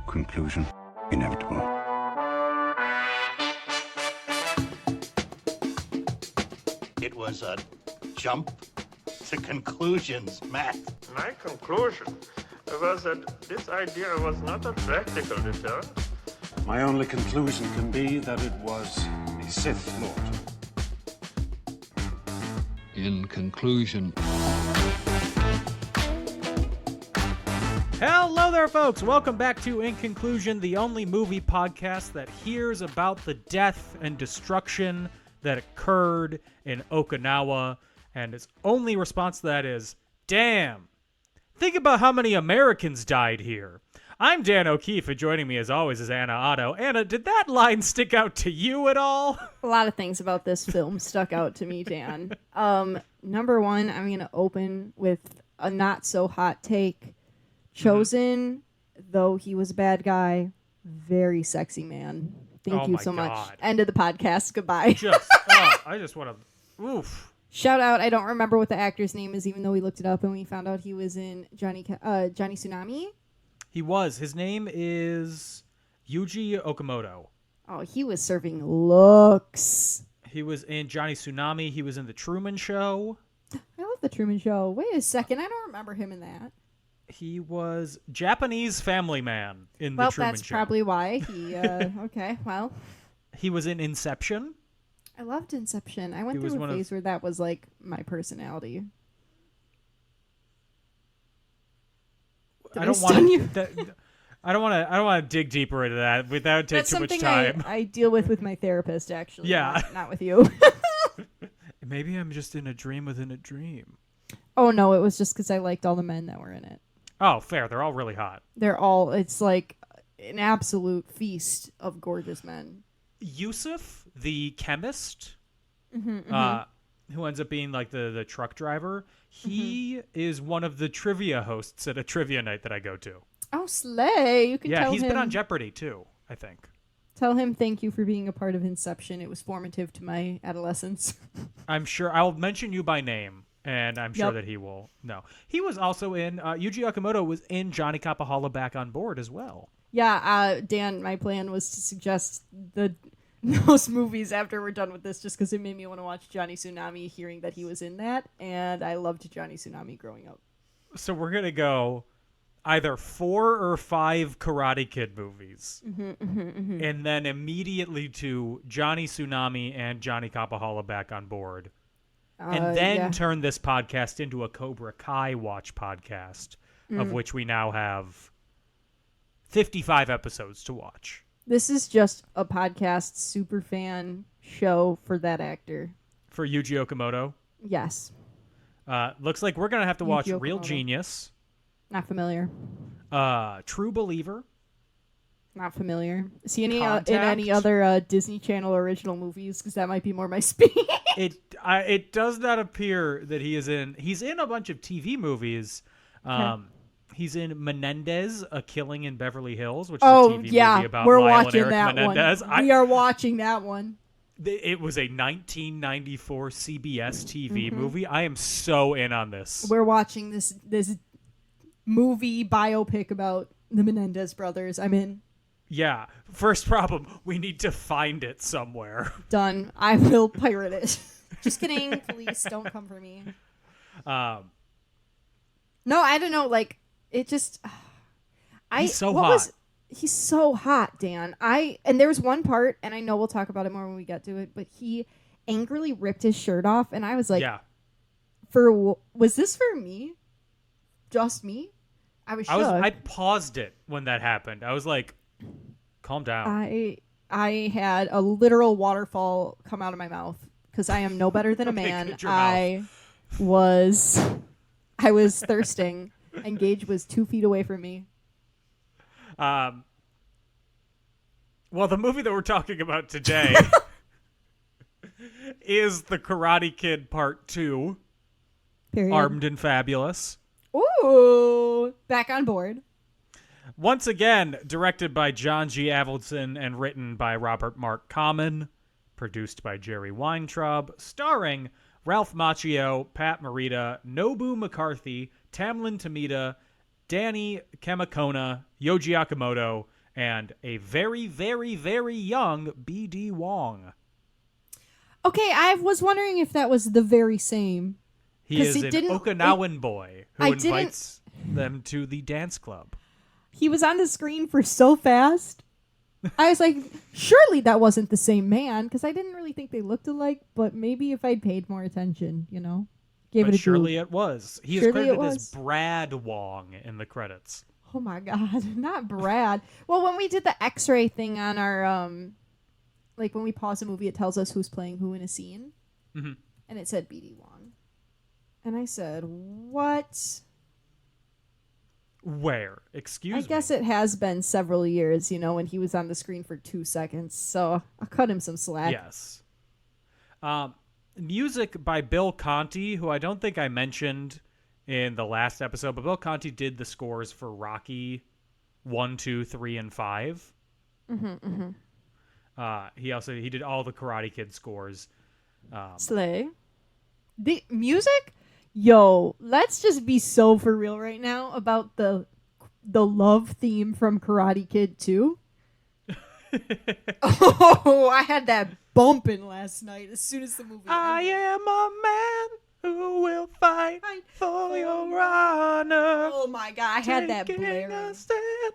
Conclusion inevitable. It was a jump to conclusions, Matt. My conclusion was that this idea was not a practical deterrent. My only conclusion can be that it was a Sith Lord. In conclusion. Hello there, folks. Welcome back to In Conclusion, the only movie podcast that hears about the death and destruction that occurred in Okinawa, and its only response to that is, damn, think about how many Americans died here. I'm Dan O'Keefe, and joining me as always is Anna Otto. Anna, did that line stick out to you at all? A lot of things about this film stuck out to me, Dan. Number one, I'm going to open with a not so hot take. Chosen, though he was a bad guy, very sexy man. Thank you so much. End of the podcast. Goodbye. I just want to, oof. Shout out. I don't remember what the actor's name is, even though we looked it up and we found out he was in Johnny Tsunami. He was. His name is Yuji Okamoto. Oh, he was serving looks. He was in Johnny Tsunami. He was in The Truman Show. I love The Truman Show. Wait a second. I don't remember him in that. He was Japanese family man in The Truman Show. Well, that's probably why he, okay, well. He was in Inception. I loved Inception. I went through a phase where that was, like, my personality. I don't want to dig deeper into that without taking too much time. That's something I deal with my therapist, actually. Yeah. Not with you. Maybe I'm just in a dream within a dream. Oh, no, it was just because I liked all the men that were in it. Oh, fair. They're all really hot. It's like an absolute feast of gorgeous men. Yusuf, the chemist, who ends up being like the truck driver, he is one of the trivia hosts at a trivia night that I go to. Oh, slay. You can tell him. Yeah, he's been on Jeopardy too, I think. Tell him thank you for being a part of Inception. It was formative to my adolescence. I'm sure I'll mention you by name. And I'm sure that he will know. He was also in, Yuji Okamoto was in Johnny Capahala Back on Board as well. Yeah, Dan, my plan was to suggest those movies after we're done with this, just because it made me want to watch Johnny Tsunami, hearing that he was in that. And I loved Johnny Tsunami growing up. So we're going to go either 4 or 5 Karate Kid movies. And then immediately to Johnny Tsunami and Johnny Capahala Back on Board. And then turn this podcast into a Cobra Kai watch podcast, of which we now have 55 episodes to watch. This is just a podcast super fan show for that actor. For Yuji Okamoto? Yes. Looks like we're going to have to watch Yuji Real Okamoto. Genius. Not familiar. True Believer. Not familiar. Is he in Contact? any other Disney Channel original movies? Because that might be more my speed. It does not appear that he is in. He's in a bunch of TV movies. He's in Menendez, A Killing in Beverly Hills, which is a TV movie about we're Lyle watching and Eric that Menendez. one. We are watching that one. It was a 1994 CBS TV movie. I am so in on this. We're watching this movie biopic about the Menendez brothers. I'm in. Yeah. First problem, we need to find it somewhere. Done. I will pirate it. Just kidding. Police, don't come for me. No, I don't know. Like, it just... He's so hot. He's so hot, Dan. And there's one part, and I know we'll talk about it more when we get to it, but he angrily ripped his shirt off, and I was like, yeah. Was this for me? Just me? I was shook. I paused it when that happened. I was like, calm down. I had a literal waterfall come out of my mouth because I am no better than a man. I was thirsting, and Gage was 2 feet away from me. Well, the movie that we're talking about today is The Karate Kid Part 2, Period. Armed and Fabulous. Ooh, back on board. Once again, directed by John G. Avildsen and written by Robert Mark Kamen, produced by Jerry Weintraub, starring Ralph Macchio, Pat Morita, Nobu McCarthy, Tamlin Tomita, Danny Kamakona, Yoji Okamoto, and a very, very, very young B.D. Wong. Okay, I was wondering if that was the very same. He is an Okinawan boy who invites them to the dance club. He was on the screen for so fast. I was like, surely that wasn't the same man, because I didn't really think they looked alike, but maybe if I'd paid more attention, gave it a surely goop. it was. He is Surely credited it was. as Brad Wong in the credits. Oh my God, not Brad. Well, when we did the X-ray thing on our, like when we pause a movie, it tells us who's playing who in a scene. Mm-hmm. And it said B.D. Wong. And I said, what? Where? Excuse me? I guess it has been several years, when he was on the screen for 2 seconds. So I'll cut him some slack. Yes. Music by Bill Conti, who I don't think I mentioned in the last episode, but Bill Conti did the scores for Rocky 1, 2, 3, and 5. Mm-hmm, mm-hmm. He did all the Karate Kid scores. Slay. The music? Yo, let's just be so for real right now about the love theme from Karate Kid 2. Oh, I had that bumping last night as soon as the movie I ended. am a man who will fight for your honor. Oh my God, I had that Taking blaring. a stand.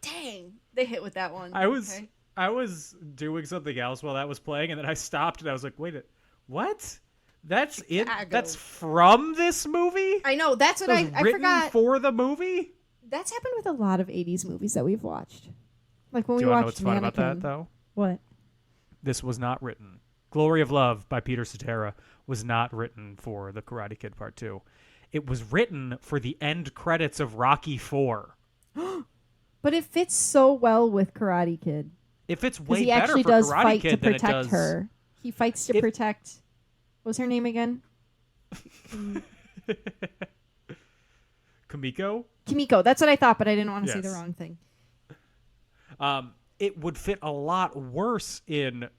Dang, they hit with that one. I was doing something else while that was playing, and then I stopped and I was like, wait, what? That's it? Chicago. That's from this movie? I know, that's what That was I written forgot. for the movie? That's happened with a lot of 80s movies that we've watched. Like when Do we you want to know watched what's fun about Mannequin. that, though? What? This was not written. Glory of Love by Peter Cetera was not written for The Karate Kid Part 2. It was written for the end credits of Rocky 4. But it fits so well with Karate Kid. It fits Because way he better actually for does Karate fight Kid to than it protect does... her. He fights to protect... What was her name again? Kimiko? Kimiko. That's what I thought, but I didn't want to say the Yes. wrong thing. It would fit a lot worse in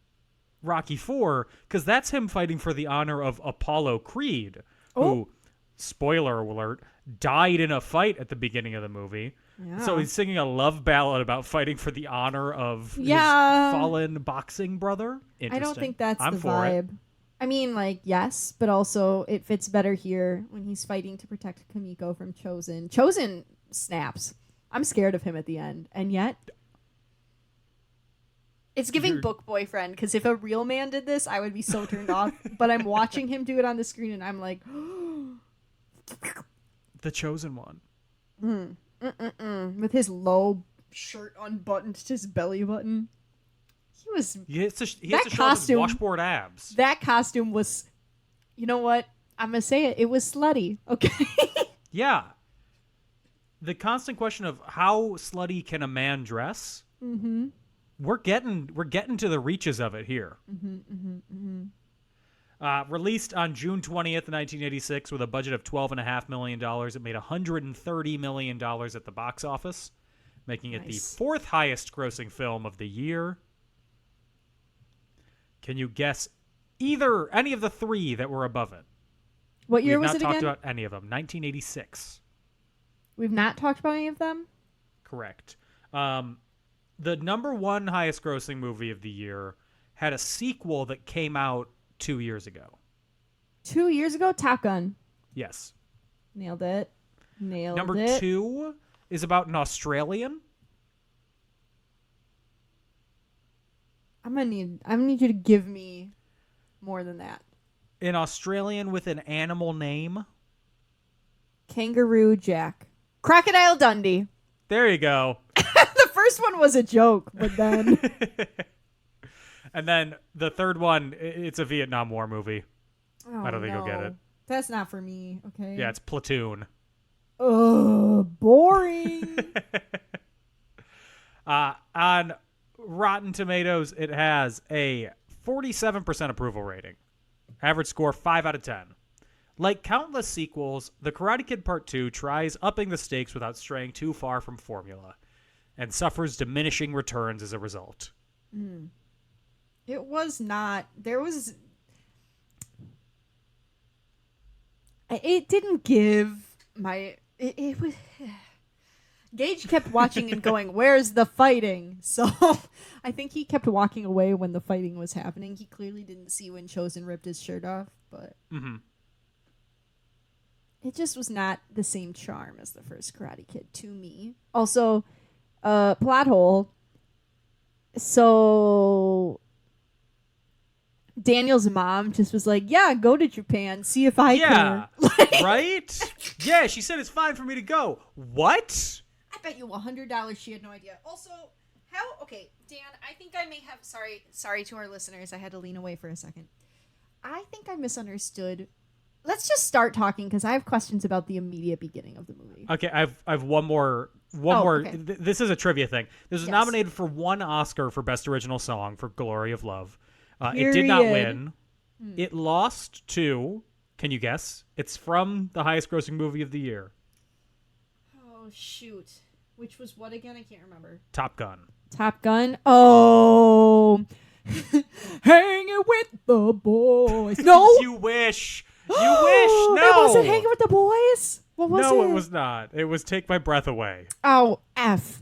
Rocky 4 because that's him fighting for the honor of Apollo Creed, who, spoiler alert, died in a fight at the beginning of the movie. Yeah. So he's singing a love ballad about fighting for the honor of his fallen boxing brother. I don't think that's I'm the for vibe. It. I mean, like, yes, but also it fits better here when he's fighting to protect Kimiko from Chosen. Chosen snaps. I'm scared of him at the end. And yet... It's giving book boyfriend, because if a real man did this, I would be so turned off. But I'm watching him do it on the screen, and I'm like... The Chosen One. With his low shirt unbuttoned to his belly button. He has to show off his washboard abs. That costume was... You know what? I'm going to say it. It was slutty, okay? Yeah. The constant question of how slutty can a man dress... Mm-hmm. We're getting to the reaches of it here. Released on June 20th, 1986, with a budget of $12.5 million, it made $130 million at the box office, making it the fourth highest grossing film of the year. Can you guess any of the three that were above it? What year was it again? We've not talked about any of them. 1986. We've not talked about any of them? Correct. The number one highest grossing movie of the year had a sequel that came out 2 years ago. 2 years ago? Top Gun. Yes. Nailed it. Number two is about an Australian. I'm gonna need you to give me more than that. An Australian with an animal name. Kangaroo Jack. Crocodile Dundee. There you go. The first one was a joke, but then... And then the third one, it's a Vietnam War movie. Oh, I don't think you'll get it. That's not for me, okay? Yeah, it's Platoon. Boring. On Rotten Tomatoes, it has a 47% approval rating. Average score 5 out of 10. Like countless sequels, The Karate Kid Part 2 tries upping the stakes without straying too far from formula, and suffers diminishing returns as a result. It was not... There was... It didn't give my... It was... Gage kept watching and going, "Where's the fighting?" So I think he kept walking away when the fighting was happening. He clearly didn't see when Chosen ripped his shirt off, but it just was not the same charm as the first Karate Kid to me. Also, plot hole. So Daniel's mom just was like, "Yeah, go to Japan, see if I care." Right? Yeah, she said it's fine for me to go. What? I bet you $100 she had no idea. Also, how? Okay, Dan, I think I may have. Sorry to our listeners. I had to lean away for a second. I think I misunderstood. Let's just start talking because I have questions about the immediate beginning of the movie. Okay, I've one more. Okay. This is a trivia thing. This was nominated for 1 Oscar for Best Original Song for Glory of Love. It did not win. It lost to. Can you guess? It's from the highest-grossing movie of the year. Oh shoot! Which was what again? I can't remember. Top Gun. Top Gun. Oh, hanging with the boys. No, You wish. You wish. No, it wasn't hanging with the boys. What was it? No, it was not. It was Take My Breath Away. Oh, F.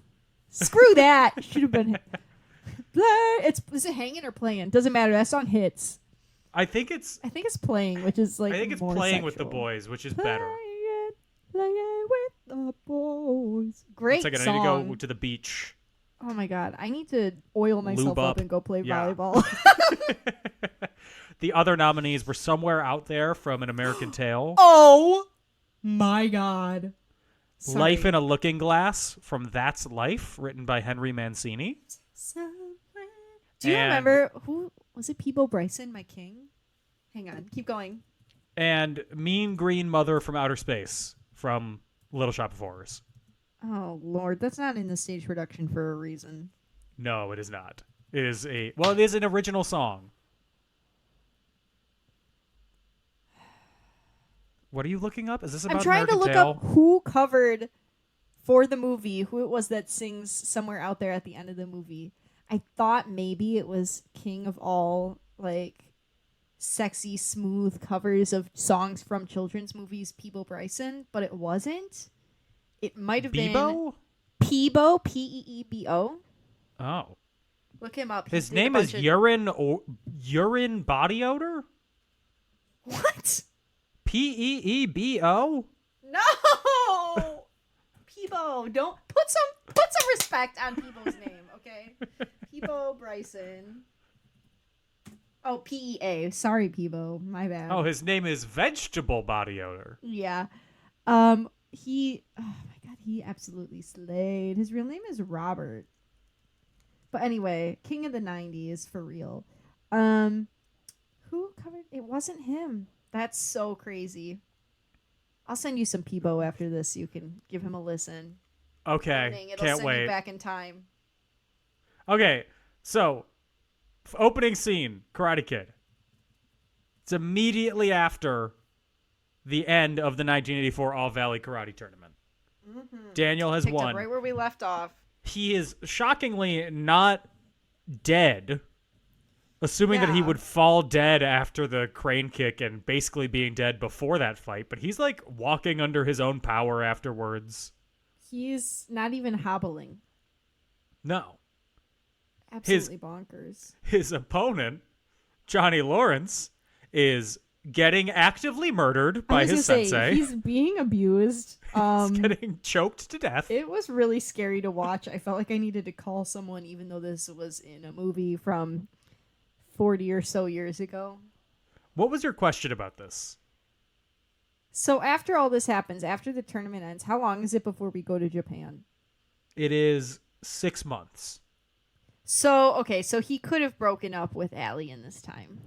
Screw that. Should have been. Is it hanging or playing? Doesn't matter. That song hits. I think it's playing, which is like. I think it's more Playing sexual. with the Boys, which is better. Playing with the boys. Great It's like song. I need to go to the beach. Oh my god, I need to oil myself Lube up up. and go play Yeah. volleyball. The other nominees were Somewhere Out There from An American Tale. Oh my god. Sorry. Life in a Looking Glass from That's Life, written by Henry Mancini. Do you And- remember who was it? Peebo Bryson, my king. Hang on, keep going. And Mean Green Mother from Outer Space from Little Shop of Horrors. Oh lord, that's not in the stage production for a reason. No, it is not. It is it is an original song. What are you looking up? Is this about I'm trying American to look Tail? up who covered for the movie, who it was that sings Somewhere Out There at the end of the movie. I thought maybe it was king of all, like, sexy, smooth covers of songs from children's movies, Peebo Bryson, but it wasn't. It might have been Bebo? Peebo, P-E-E-B-O. Oh. Look him up. His name is Urine Body Odor? What? P-E-E-B-O? No! Peebo, don't put some respect on Peebo's name, okay? Peebo Bryson. Oh, P-E-A. Sorry, Peebo. My bad. Oh, his name is Vegetable Body Odor. Yeah. He, oh my god, he absolutely slayed. His real name is Robert. But anyway, King of the 90s for real. Who covered? It wasn't him. That's so crazy. I'll send you some Peebo after this so you can give him a listen. Okay, It'll can't send wait. you back in time. Okay, so opening scene, Karate Kid. It's immediately after the end of the 1984 All Valley Karate Tournament. Daniel has Picked up won. right where we left off. He is shockingly not dead, assuming that he Yeah. would fall dead after the crane kick and basically being dead before that fight. But he's like walking under his own power afterwards. He's not even hobbling. No. Absolutely bonkers. His opponent, Johnny Lawrence, is getting actively murdered by his sensei. He's being abused. He's getting choked to death. It was really scary to watch. I felt like I needed to call someone, even though this was in a movie from 40 or so years ago. What was your question about this? So after all this happens, after the tournament ends, how long is it before we go to Japan? It is 6 months. So, okay, so he could have broken up with Allie in this time.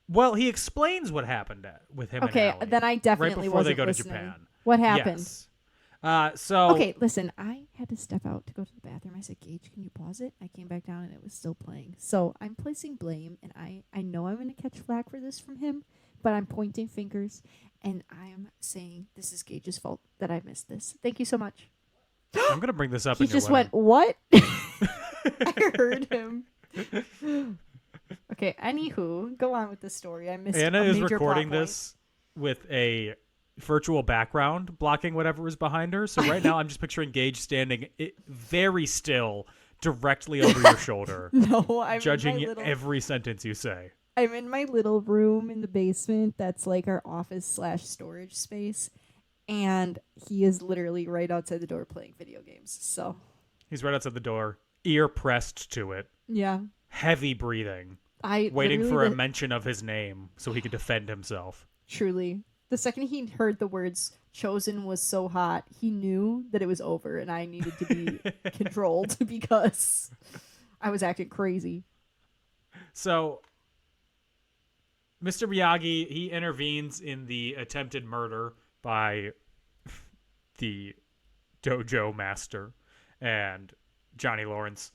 Well, he explains what happened with him Okay, and Allie then I definitely right before wasn't they go listening. to Japan. What happened? Yes. So Okay, listen, I had to step out to go to the bathroom. I said, Gage, can you pause it? I came back down and it was still playing. So I'm placing blame, and I know I'm going to catch flack for this from him, but I'm pointing fingers, and I'm saying this is Gage's fault that I missed this. Thank you so much. I'm going to bring this up He in your just wedding. went, what? I heard him. Okay, anywho, go on with the story. I missed Anna a is major recording plot point. this with a virtual background blocking whatever is behind her. So right now I'm just picturing Gage standing very still directly over your shoulder, No, I'm judging every sentence you say. I'm in my little room in the basement that's like our office / storage space, and he is literally right outside the door playing video games. So he's right outside the door, ear pressed to it, yeah, heavy breathing, waiting for a mention of his name so he could defend himself. Truly. The second he heard the words "chosen was so hot," he knew that it was over and I needed to be controlled because I was acting crazy. So, Mr. Miyagi, he intervenes in the attempted murder by the dojo master and Johnny Lawrence.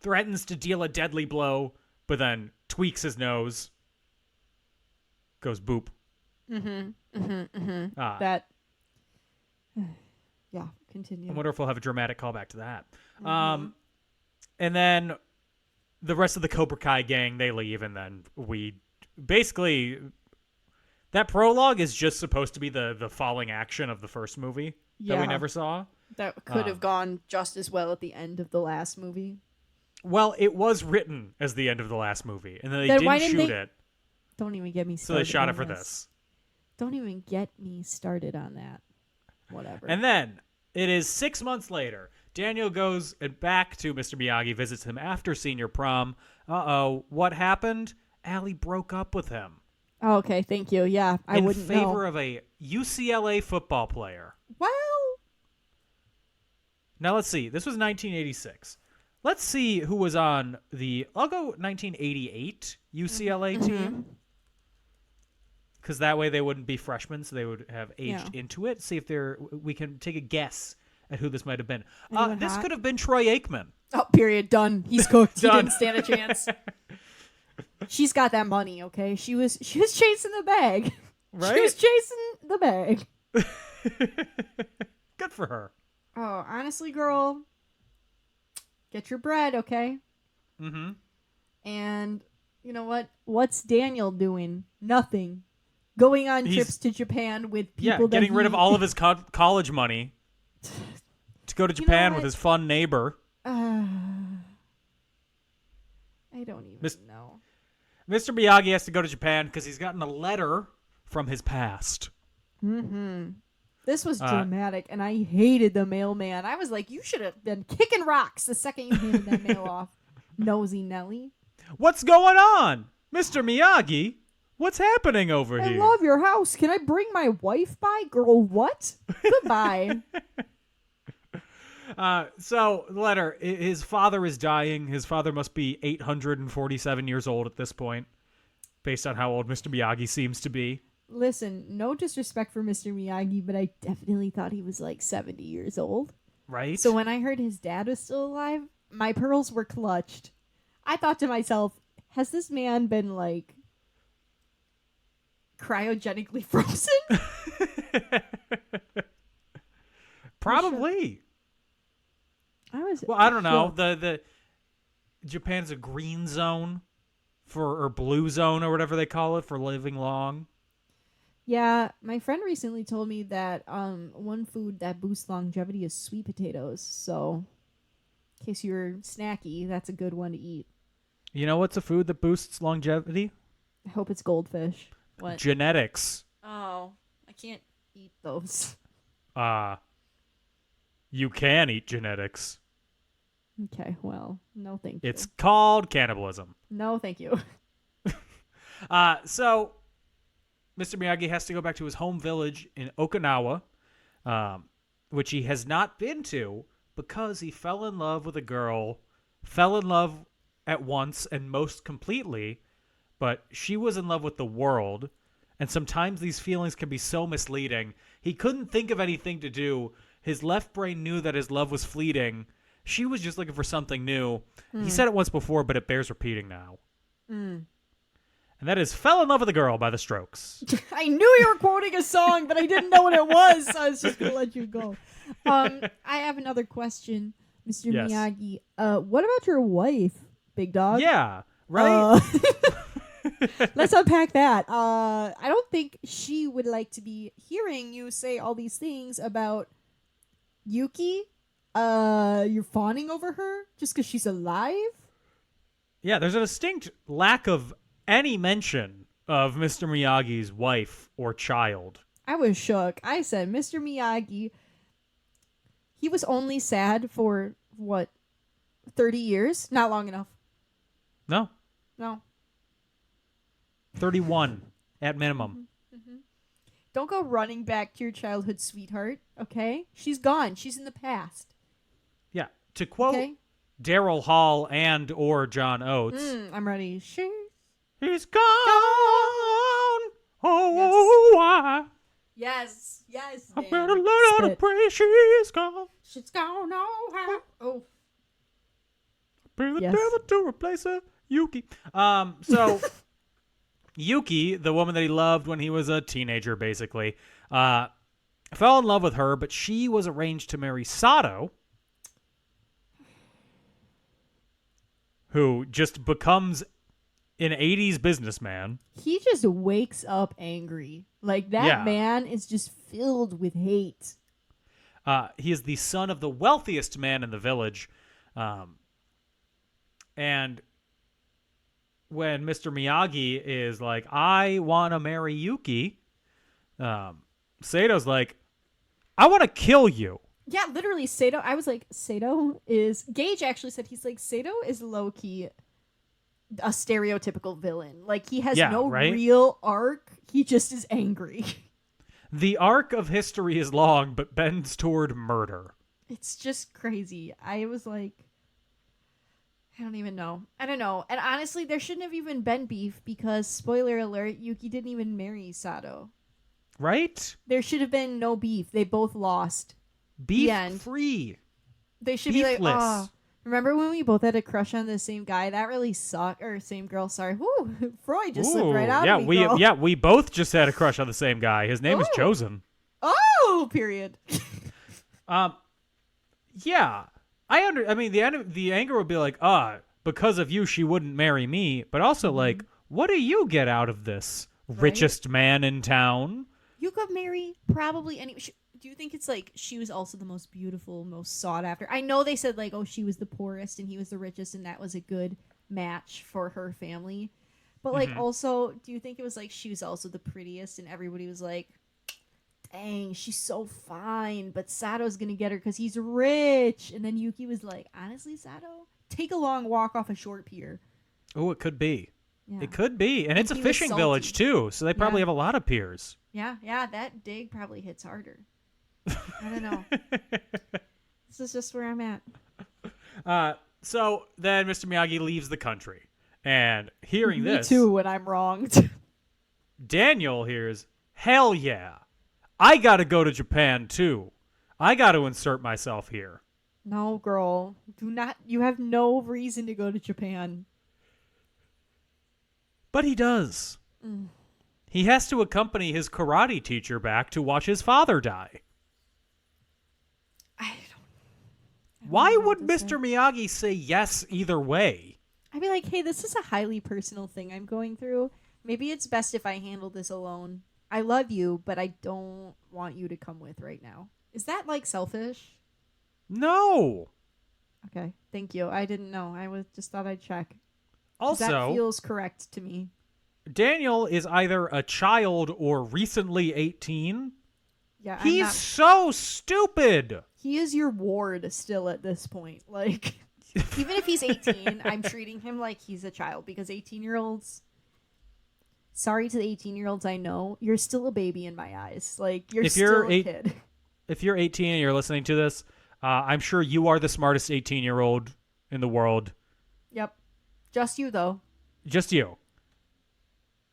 Threatens to deal a deadly blow, but then tweaks his nose. Goes boop. That. Yeah, continue. I wonder if we'll have a dramatic callback to that. And then the rest of the Cobra Kai gang, they leave, and then we basically, that prologue is just supposed to be the falling action of the first movie that we never saw. That could have gone just as well at the end of the last movie. Well, it was written as the end of the last movie, and then they didn't shoot it. Don't even get me started. So they shot it for this. Don't even get me started on that. Whatever. And then it is 6 months later. Daniel goes back to Mr. Miyagi, visits him after senior prom. What happened? Allie broke up with him. Oh, okay, thank you. Yeah, I wouldn't know. In favor of a UCLA football player. Well. Now let's see. This was 1986. Let's see who was on I'll go 1988 UCLA team. Because that way they wouldn't be freshmen, so they would have aged into it. See if we can take a guess at who this might have been. This could have been Troy Aikman. Oh, period. Done. He's cooked. He didn't stand a chance. She's got that money, okay? She was chasing the bag. Right? She was chasing the bag. Good for her. Oh, honestly, girl, get your bread, okay? Mm-hmm. And you know what? What's Daniel doing? Nothing. Going on trips to Japan with people that getting rid of all of his college money to go to Japan with his fun neighbor. I don't even know. Mr. Miyagi has to go to Japan because he's gotten a letter from his past. Mm-hmm. This was dramatic, and I hated the mailman. I was like, you should have been kicking rocks the second you handed that mail off. Nosy Nelly. What's going on? Mr. Miyagi? What's happening over here? I love your house. Can I bring my wife by? Girl, what? Goodbye. So, the letter. His father is dying. His father must be 847 years old at this point, based on how old Mr. Miyagi seems to be. Listen, no disrespect for Mr. Miyagi, but I definitely thought he was like 70 years old. Right? So when I heard his dad was still alive, my pearls were clutched. I thought to myself, has this man been like cryogenically frozen? Probably. Sure. I don't know. The Japan's a green zone or blue zone or whatever they call it for living long. Yeah, my friend recently told me that one food that boosts longevity is sweet potatoes. So, in case you're snacky, that's a good one to eat. You know what's a food that boosts longevity? I hope it's goldfish. What? Genetics. Oh, I can't eat those. You can eat genetics. Okay, well, no thank you. It's called cannibalism. No thank you. So Mr. Miyagi has to go back to his home village in Okinawa, which he has not been to because he fell in love with a girl, fell in love at once and most completely, but she was in love with the world, and sometimes these feelings can be so misleading. He couldn't think of anything to do. His left brain knew that his love was fleeting. She was just looking for something new. He said it once before, but it bears repeating now. And that is Fell in Love with a Girl by The Strokes. I knew you were quoting a song, but I didn't know what it was, so I was just going to let you go. I have another question, Mr. Yes. Miyagi. What about your wife, Big Dog? Yeah, right? Let's unpack that. I don't think she would like to be hearing you say all these things about Yuki. You're fawning over her just because she's alive? Yeah, there's a distinct lack of any mention of Mr. Miyagi's wife or child. I was shook. I said, Mr. Miyagi, he was only sad for, 30 years? Not long enough. No, No. 31 at minimum. Don't go running back to your childhood sweetheart, okay? She's gone. She's in the past. Yeah, to quote Okay? Daryl Hall and or John Oates, I'm ready. he's gone. Oh, why? Yes. I better learn how to pray she's gone. She's gone. Oh. Pray the Yes. devil to replace her. Yuki. So Yuki, the woman that he loved when he was a teenager, basically, fell in love with her, but she was arranged to marry Sato, who just becomes an 80s businessman. He just wakes up angry. Like, that Yeah. man is just filled with hate. He is the son of the wealthiest man in the village. And when Mr. Miyagi is like, I want to marry Yuki, Sato's like, I want to kill you. Yeah, literally, Sato. I was like, Sato is... Gage actually said, he's like, Sato is low-key a stereotypical villain. Like, he has no right? real arc. He just is angry. The arc of history is long, but bends toward murder. It's just crazy. I was like... I don't even know. I don't know. And honestly, there shouldn't have even been beef because, spoiler alert, Yuki didn't even marry Sato. Right? There should have been no beef. They both lost. Beef end. free. They should be like, Beefless. oh, remember when we both had a crush on the same guy? That really sucked. Or same girl, sorry. Whoo, Freud just slipped right out of me, girl. we both just had a crush on the same guy. His name is Oh. Chosen. Oh, period. Yeah. I mean, the anger would be like, because of you, she wouldn't marry me. But also, like, what do you get out of this? Richest man in town? You could marry probably any... Do you think it's like she was also the most beautiful, most sought after? I know they said like, oh, she was the poorest and he was the richest and that was a good match for her family. But like also, do you think it was like she was also the prettiest and everybody was like, dang, she's so fine, but Sato's going to get her because he's rich. And then Yuki was like, honestly, Sato, take a long walk off a short pier. Oh, it could be. Yeah. It could be. And it's a he was fishing salty. village, too. So they probably Yeah. have a lot of piers. Yeah, that dig probably hits harder. I don't know. This is just where I'm at. So then Mr. Miyagi leaves the country. And hearing Me this, too when I'm wronged. Daniel hears, hell yeah. I got to go to Japan, too. I got to insert myself here. No, girl. Do not. You have no reason to go to Japan. But he does. He has to accompany his karate teacher back to watch his father die. I Why know what would to Mr. Miyagi say yes either way? I'd be like, hey, this is a highly personal thing I'm going through. Maybe it's best if I handle this alone. I love you, but I don't want you to come with right now. Is that like selfish? No. Okay, thank you. I didn't know. Just thought I'd check. Also, That feels correct to me. Daniel is either a child or recently 18. Yeah, He's so stupid. He is your ward still at this point. Like, even if he's 18, I'm treating him like he's a child because 18-year-olds. Sorry to the 18-year-olds I know, you're still a baby in my eyes. Like, you're still a kid. If you're 18 and you're listening to this, I'm sure you are the smartest 18-year-old in the world. Yep. Just you, though. Just you.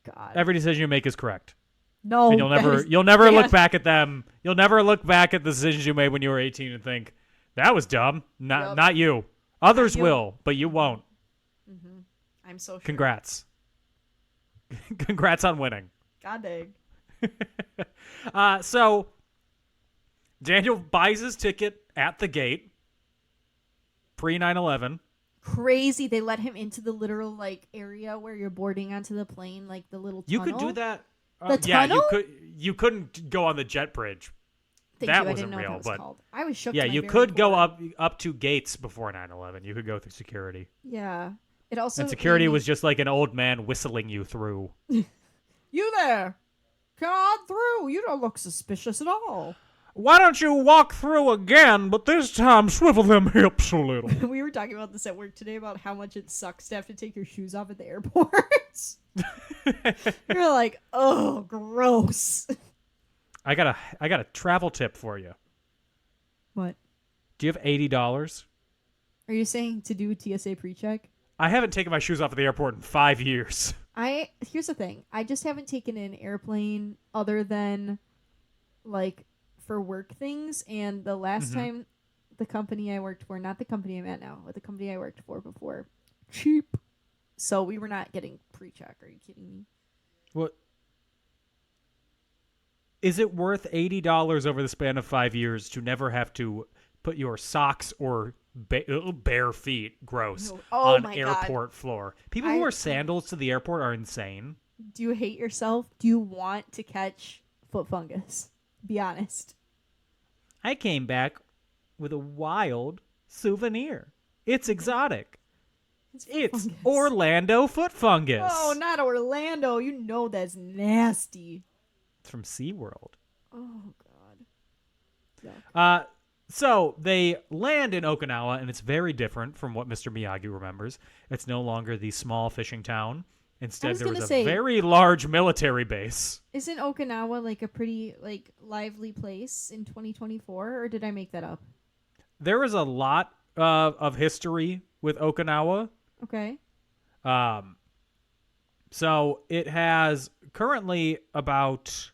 God. Every decision you make is correct. No. And you'll never look back at them. You'll never look back at the decisions you made when you were 18 and think, that was dumb. Not you. Others will, but you won't. I'm so sure. Congrats. Congrats on winning. God dang. So Daniel buys his ticket at the gate, pre 9/11. crazy. They let him into the literal like area where you're boarding onto the plane, like the little You tunnel. could do that. The Yeah, tunnel? you couldn't go on the jet bridge. Thank that you, I wasn't didn't know real, what it was but called. I was shook. yeah, to my you very could go core. up to gates before 9/11. You could go through security. Yeah. It also And security made me- was just like an old man whistling you through. You there? Come on through. You don't look suspicious at all. Why don't you walk through again, but this time swivel them hips a little? We were talking about this at work today about how much it sucks to have to take your shoes off at the airport. You're like, oh, gross. I got a travel tip for you. What? Do you have $80? Are you saying to do TSA pre-check? I haven't taken my shoes off at the airport in 5 years. Here's the thing. I just haven't taken an airplane other than like for work things, and the last time the company I worked for, not the company I'm at now, but the company I worked for before, cheap. So we were not getting pre-check. Are you kidding me? What? Is it worth $80 over the span of 5 years to never have to put your socks or bare feet, gross, No. Oh on my airport floor? People who wear sandals to the airport are insane. Do you hate yourself? Do you want to catch foot fungus? Be honest. I came back with a wild souvenir. It's exotic. It's It's fungus. Orlando foot fungus. Oh, not Orlando. You know that's nasty. It's from SeaWorld. Oh, God. Yuck. So they land in Okinawa, and it's very different from what Mr. Miyagi remembers. It's no longer the small fishing town. Instead, there was a very large military base. Isn't Okinawa like a pretty like lively place in 2024, or did I make that up? There is a lot of history with Okinawa. Okay. So it has currently about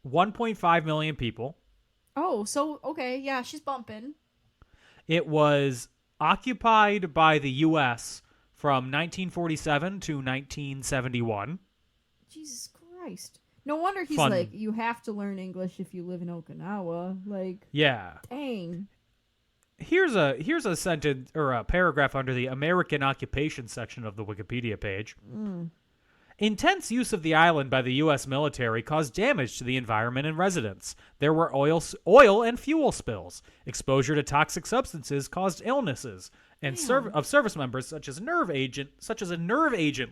1.5 million people. Oh, so okay, yeah, she's bumping. It was occupied by the U.S. from 1947 to 1971. Jesus Christ. No wonder he's Fun. like, you have to learn English if you live in Okinawa. Like, Yeah. dang. Here's a sentence or a paragraph under the American occupation section of the Wikipedia page. Intense use of the island by the U.S. military caused damage to the environment and residents. There were oil and fuel spills. Exposure to toxic substances caused illnesses and of service members, such as a nerve agent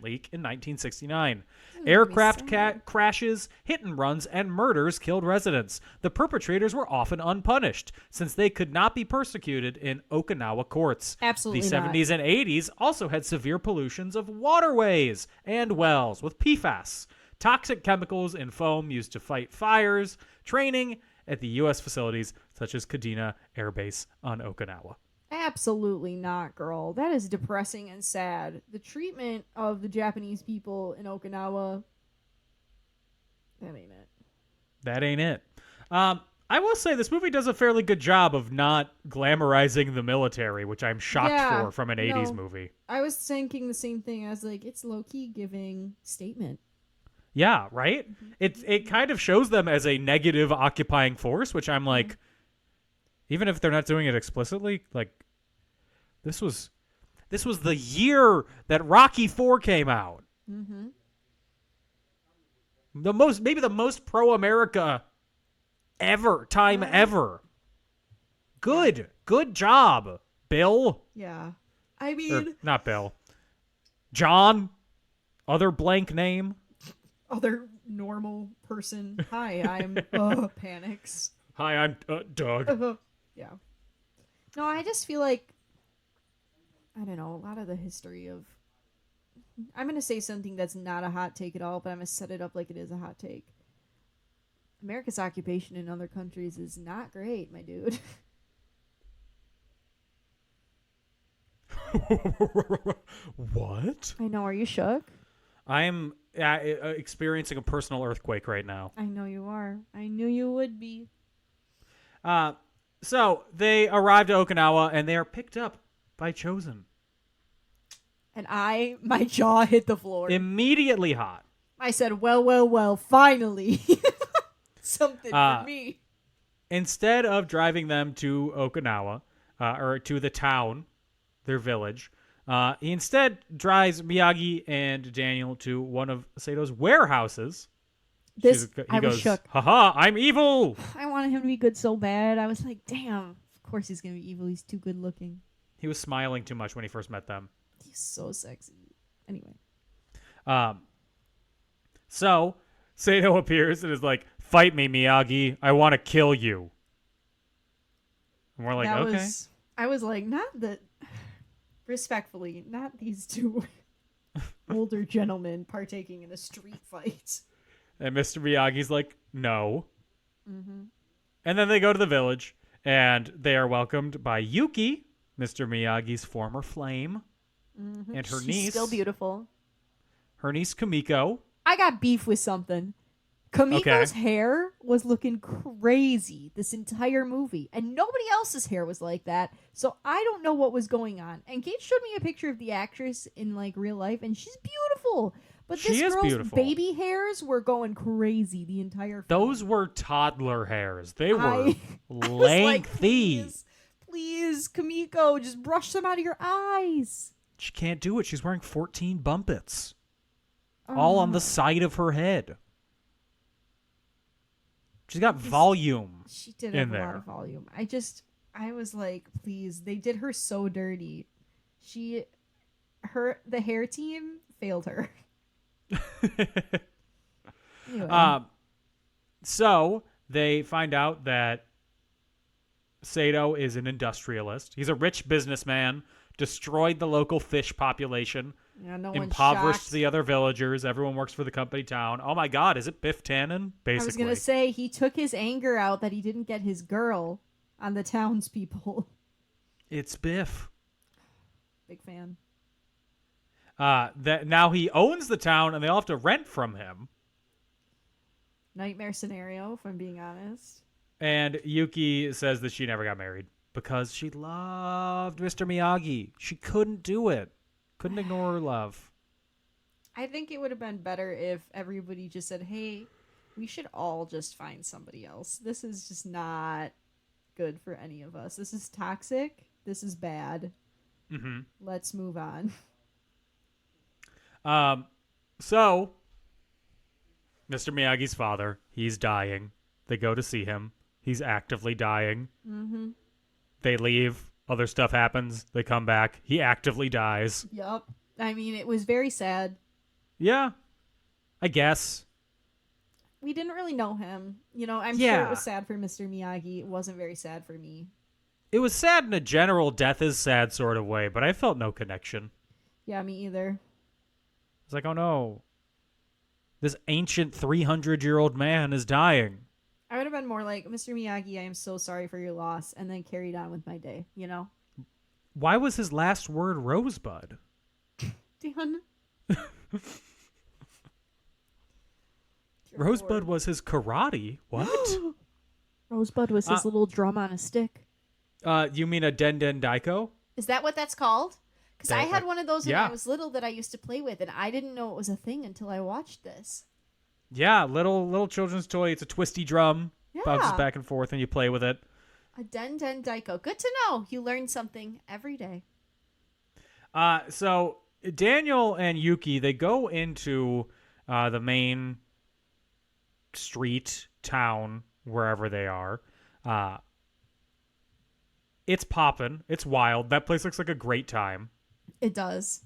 leak in 1969. Aircraft crashes, hit and runs, and murders killed residents. The perpetrators were often unpunished, since they could not be persecuted in Okinawa courts. Absolutely The not. 70s and 80s also had severe pollutions of waterways and wells with PFAS, toxic chemicals in foam used to fight fires, training at the U.S. facilities such as Kadena Air Base on Okinawa. Absolutely not, girl. That is depressing and sad. The treatment of the Japanese people in Okinawa, that ain't it. That ain't it. I will say this movie does a fairly good job of not glamorizing the military, which I'm shocked for from an 80s movie. I was thinking the same thing. I was like, it's low-key giving statement. Yeah, right? It kind of shows them as a negative occupying force, which I'm like, even if they're not doing it explicitly, like this was the year that Rocky IV came out. Mm-hmm. Maybe the most pro-America ever. Good job, Bill. Yeah. I Or, mean, not Bill. John, other blank name. other normal person. Hi, I'm panics. Hi, I'm Doug. Yeah. No, I just feel like, I don't know, a lot of the history of, I'm going to say something that's not a hot take at all, but I'm going to set it up like it is a hot take. America's occupation in other countries is not great, my dude. What? I know, are you shook? I am experiencing a personal earthquake right now. I know you are. I knew you would be. So they arrived at Okinawa and they are picked up by Chosen. And my jaw hit the floor. Immediately hot. I said, well, finally. Something for me. Instead of driving them to Okinawa, or to the town their village. He instead drives Miyagi and Daniel to one of Sato's warehouses. I was shook. Haha, I'm evil! I wanted him to be good so bad. I was like, damn, of course he's going to be evil. He's too good looking. He was smiling too much when he first met them. He's so sexy. Anyway. So, Sato appears and is like, fight me, Miyagi. I want to kill you. And we're like, okay. I was like, not that... Respectfully, not these two older gentlemen partaking in a street fight. And Mr. Miyagi's like, no. Mm-hmm. And then they go to the village, and they are welcomed by Yuki, Mr. Miyagi's former flame, and her niece. She's still beautiful. Her niece, Kamiko. I got beef with something. Kamiko's hair was looking crazy this entire movie, and nobody else's hair was like that, so I don't know what was going on. And Kate showed me a picture of the actress in, like, real life, and she's beautiful. But this girl's baby hairs were going crazy the entire film. Those were toddler hairs. They were lengthy. Like, please, Kamiko, just brush them out of your eyes. She can't do it. She's wearing 14 bumpets. All on the side of her head. She's got volume. She did have a lot of volume. I was like, please, they did her so dirty. The hair team failed her. Anyway. So they find out that Sato is an industrialist. He's a rich businessman, destroyed the local fish population, impoverished the other villagers. Everyone works for the company town. Oh my God, is it Biff Tannen? Basically. I was going to say, he took his anger out that he didn't get his girl on the townspeople. It's Biff. Big fan. That now he owns the town and they all have to rent from him. Nightmare scenario, if I'm being honest. And Yuki says that she never got married because she loved Mr. Miyagi. She couldn't do it. Couldn't ignore her love. I think it would have been better if everybody just said, hey, we should all just find somebody else. This is just not good for any of us. This is toxic. This is bad. Mm-hmm. Let's move on. So, Mr. Miyagi's father, he's dying. They go to see him. He's actively dying. Mm-hmm. They leave. Other stuff happens. They come back. He actively dies. Yup. I mean, it was very sad. Yeah. I guess. We didn't really know him. I'm sure it was sad for Mr. Miyagi. It wasn't very sad for me. It was sad in a general death is sad sort of way, but I felt no connection. Yeah, me either. It's like, oh no. This ancient 300-year-old man is dying. I would have been more like, Mr. Miyagi, I am so sorry for your loss, and then carried on with my day, Why was his last word Rosebud? Dan? Rosebud was his karate? What? Rosebud was his little drum on a stick. You mean a Den Den Daiko? Is that what that's called? Because I had one of those when I was little that I used to play with, and I didn't know it was a thing until I watched this. Yeah, little children's toy. It's a twisty drum. Yeah. Bounces back and forth, and you play with it. A Den Den Daiko. Good to know. You learn something every day. So Daniel and Yuki, they go into the main street, town, wherever they are. It's poppin'. It's wild. That place looks like a great time. It does.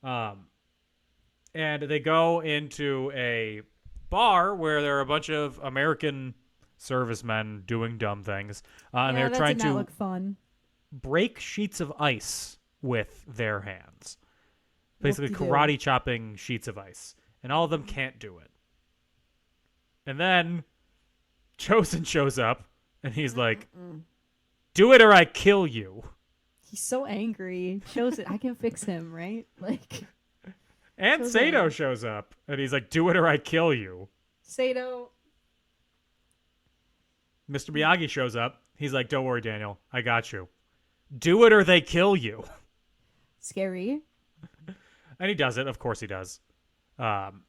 And they go into a bar where there are a bunch of American servicemen doing dumb things. And they're trying to look fun. Break sheets of ice with their hands. Basically karate chopping sheets of ice. And all of them can't do it. And then Chosen shows up and he's like, do it or I kill you. He's so angry. Chosen, I can fix him, right? And Sato shows up, and he's like, do it or I kill you. Sato. Mr. Miyagi shows up. He's like, don't worry, Daniel. I got you. Do it or they kill you. Scary. And he does it. Of course he does. And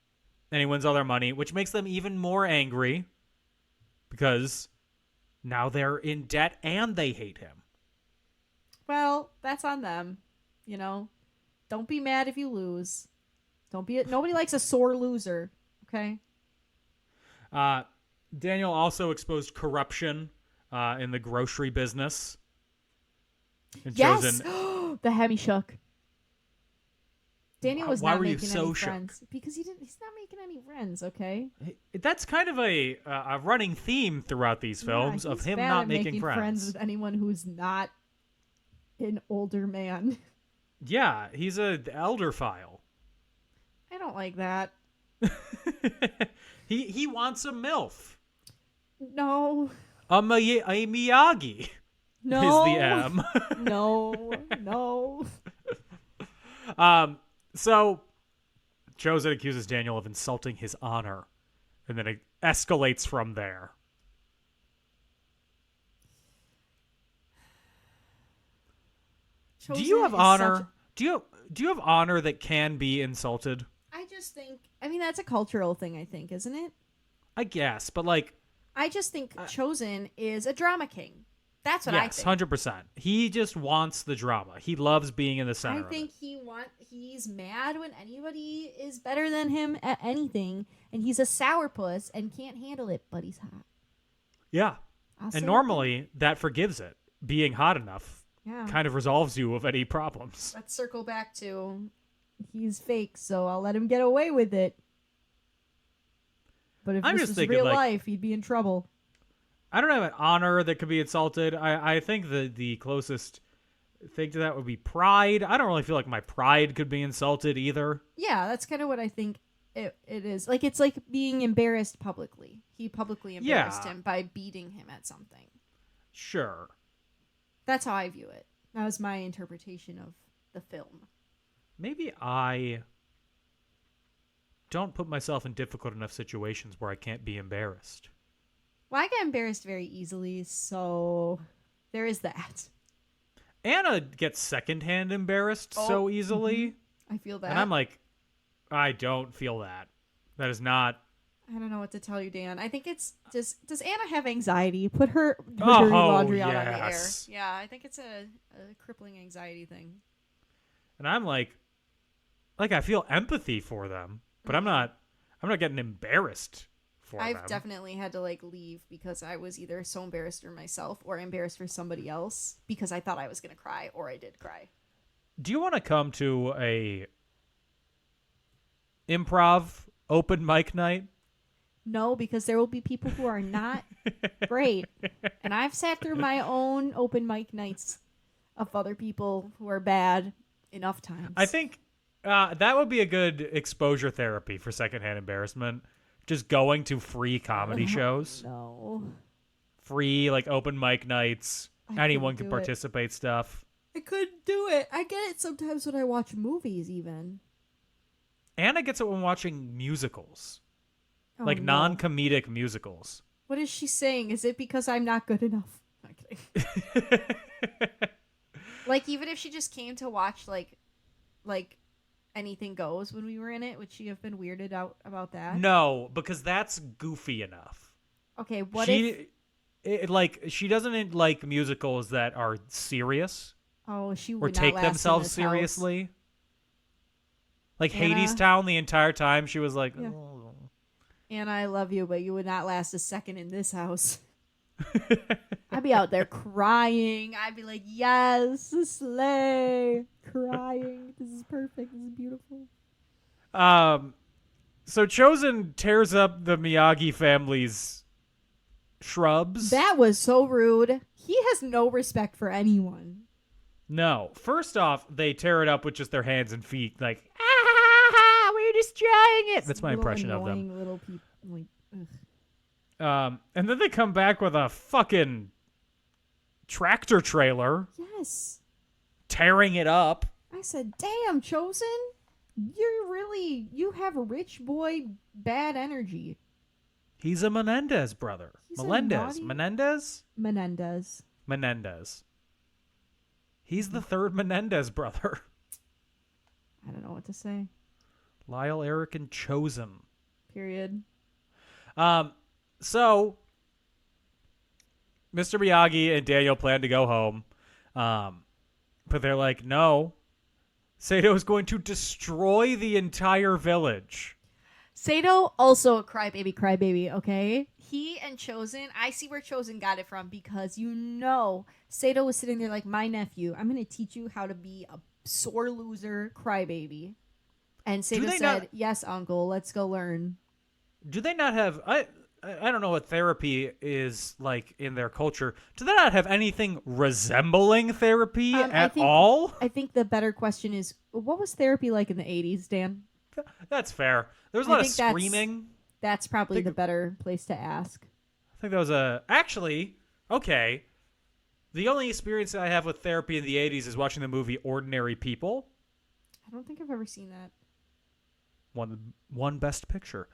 he wins all their money, which makes them even more angry because now they're in debt and they hate him. Well, that's on them. You know, don't be mad if you lose. Nobody likes a sore loser. Okay. Daniel also exposed corruption in the grocery business. And Yes. Chosen. The Hemi shook. Daniel was Why not were you making so any shook? friends because he's not making any friends. Okay. That's kind of a running theme throughout these films Yeah, of he's him bad not at making friends. with anyone who's not an older man. Yeah, he's an elder file. I don't like that. He wants a MILF. No. A Miyagi No. is the M. No. So Chosen accuses Daniel of insulting his honor, and then it escalates from there. Do you have honor? Do you have honor that can be insulted? I just think. I mean, that's a cultural thing. I think, isn't it? I guess, but like, I just think Chosen is a drama king. That's what I yes, think. 100%. He just wants the drama. He loves being in the center. I think he's mad when anybody is better than him at anything, and he's a sourpuss and can't handle it, but he's hot. Yeah. I'll say And normally that forgives it. Being hot enough Yeah. kind of resolves you of any problems. Let's circle back to he's fake, so I'll let him get away with it. But if I'm this just was thinking, real like, life, he'd be in trouble. I don't have an honor that could be insulted. I think the closest thing to that would be pride. I don't really feel like my pride could be insulted either. Yeah, that's kind of what I think it is. Like, it's like being embarrassed publicly. He publicly embarrassed him by beating him at something. Sure. That's how I view it. That was my interpretation of the film. Maybe I don't put myself in difficult enough situations where I can't be embarrassed. Well, I get embarrassed very easily, so there is that. Anna gets secondhand embarrassed so easily. I feel that. And I'm like, I don't feel that. That is not. I don't know what to tell you, Dan. I think it's just. Does Anna have anxiety? Put her dirty laundry out on the air. yes. Yeah, I think it's a crippling anxiety thing. And I'm like I feel empathy for them, but I'm not getting embarrassed for them. I've definitely had to leave because I was either so embarrassed for myself or embarrassed for somebody else because I thought I was gonna cry or I did cry. Do you want to come to a improv open mic night? No, because there will be people who are not great. And I've sat through my own open mic nights of other people who are bad enough times. I think that would be a good exposure therapy for secondhand embarrassment. Just going to free comedy shows. No. Free, open mic nights. Anyone can couldn't do it. participate stuff. I couldn't do it. I get it sometimes when I watch movies even. Anna gets it when watching musicals. Oh, no. Non-comedic musicals. What is she saying? Is it because I'm not good enough? Not kidding. Even if she just came to watch Anything Goes when we were in it, would she have been weirded out about that? No, because that's goofy enough. Okay, what she, if... she doesn't like musicals that are serious. Oh, she or would not take last in themselves this seriously. house. Hades Town, the entire time she was like, Yeah. oh. Anna, I love you, but you would not last a second in this house. I'd be out there crying. I'd be like, yes, slay. Crying. This is perfect. This is beautiful. So Chosen tears up the Miyagi family's shrubs. That was so rude. He has no respect for anyone. No. First off, they tear it up with just their hands and feet, we're destroying it. That's my impression of them. Little people. And then they come back with a fucking tractor trailer, Yes. tearing it up. I said, damn, Chosen. You have a rich boy bad energy. He's a Menendez brother. He's a Menendez. Menendez. Menendez. He's the third Menendez brother. I don't know what to say. Lyle, Eric, and Chosen. Period. So Mr. Miyagi and Daniel plan to go home. But they're like, no. Sato is going to destroy the entire village. Sato, also a crybaby, okay? He and Chosen, I see where Chosen got it from because Sato was sitting there like, my nephew, I'm going to teach you how to be a sore loser crybaby. And Sato said, yes, uncle, let's go learn. Do they not have... I don't know what therapy is like in their culture. Do they not have anything resembling therapy at all? I think the better question is, what was therapy like in the 80s, Dan? That's fair. There was a lot of screaming. That's probably the better place to ask. I think that was actually, okay. The only experience I have with therapy in the 80s is watching the movie Ordinary People. I don't think I've ever seen that. One Best Picture.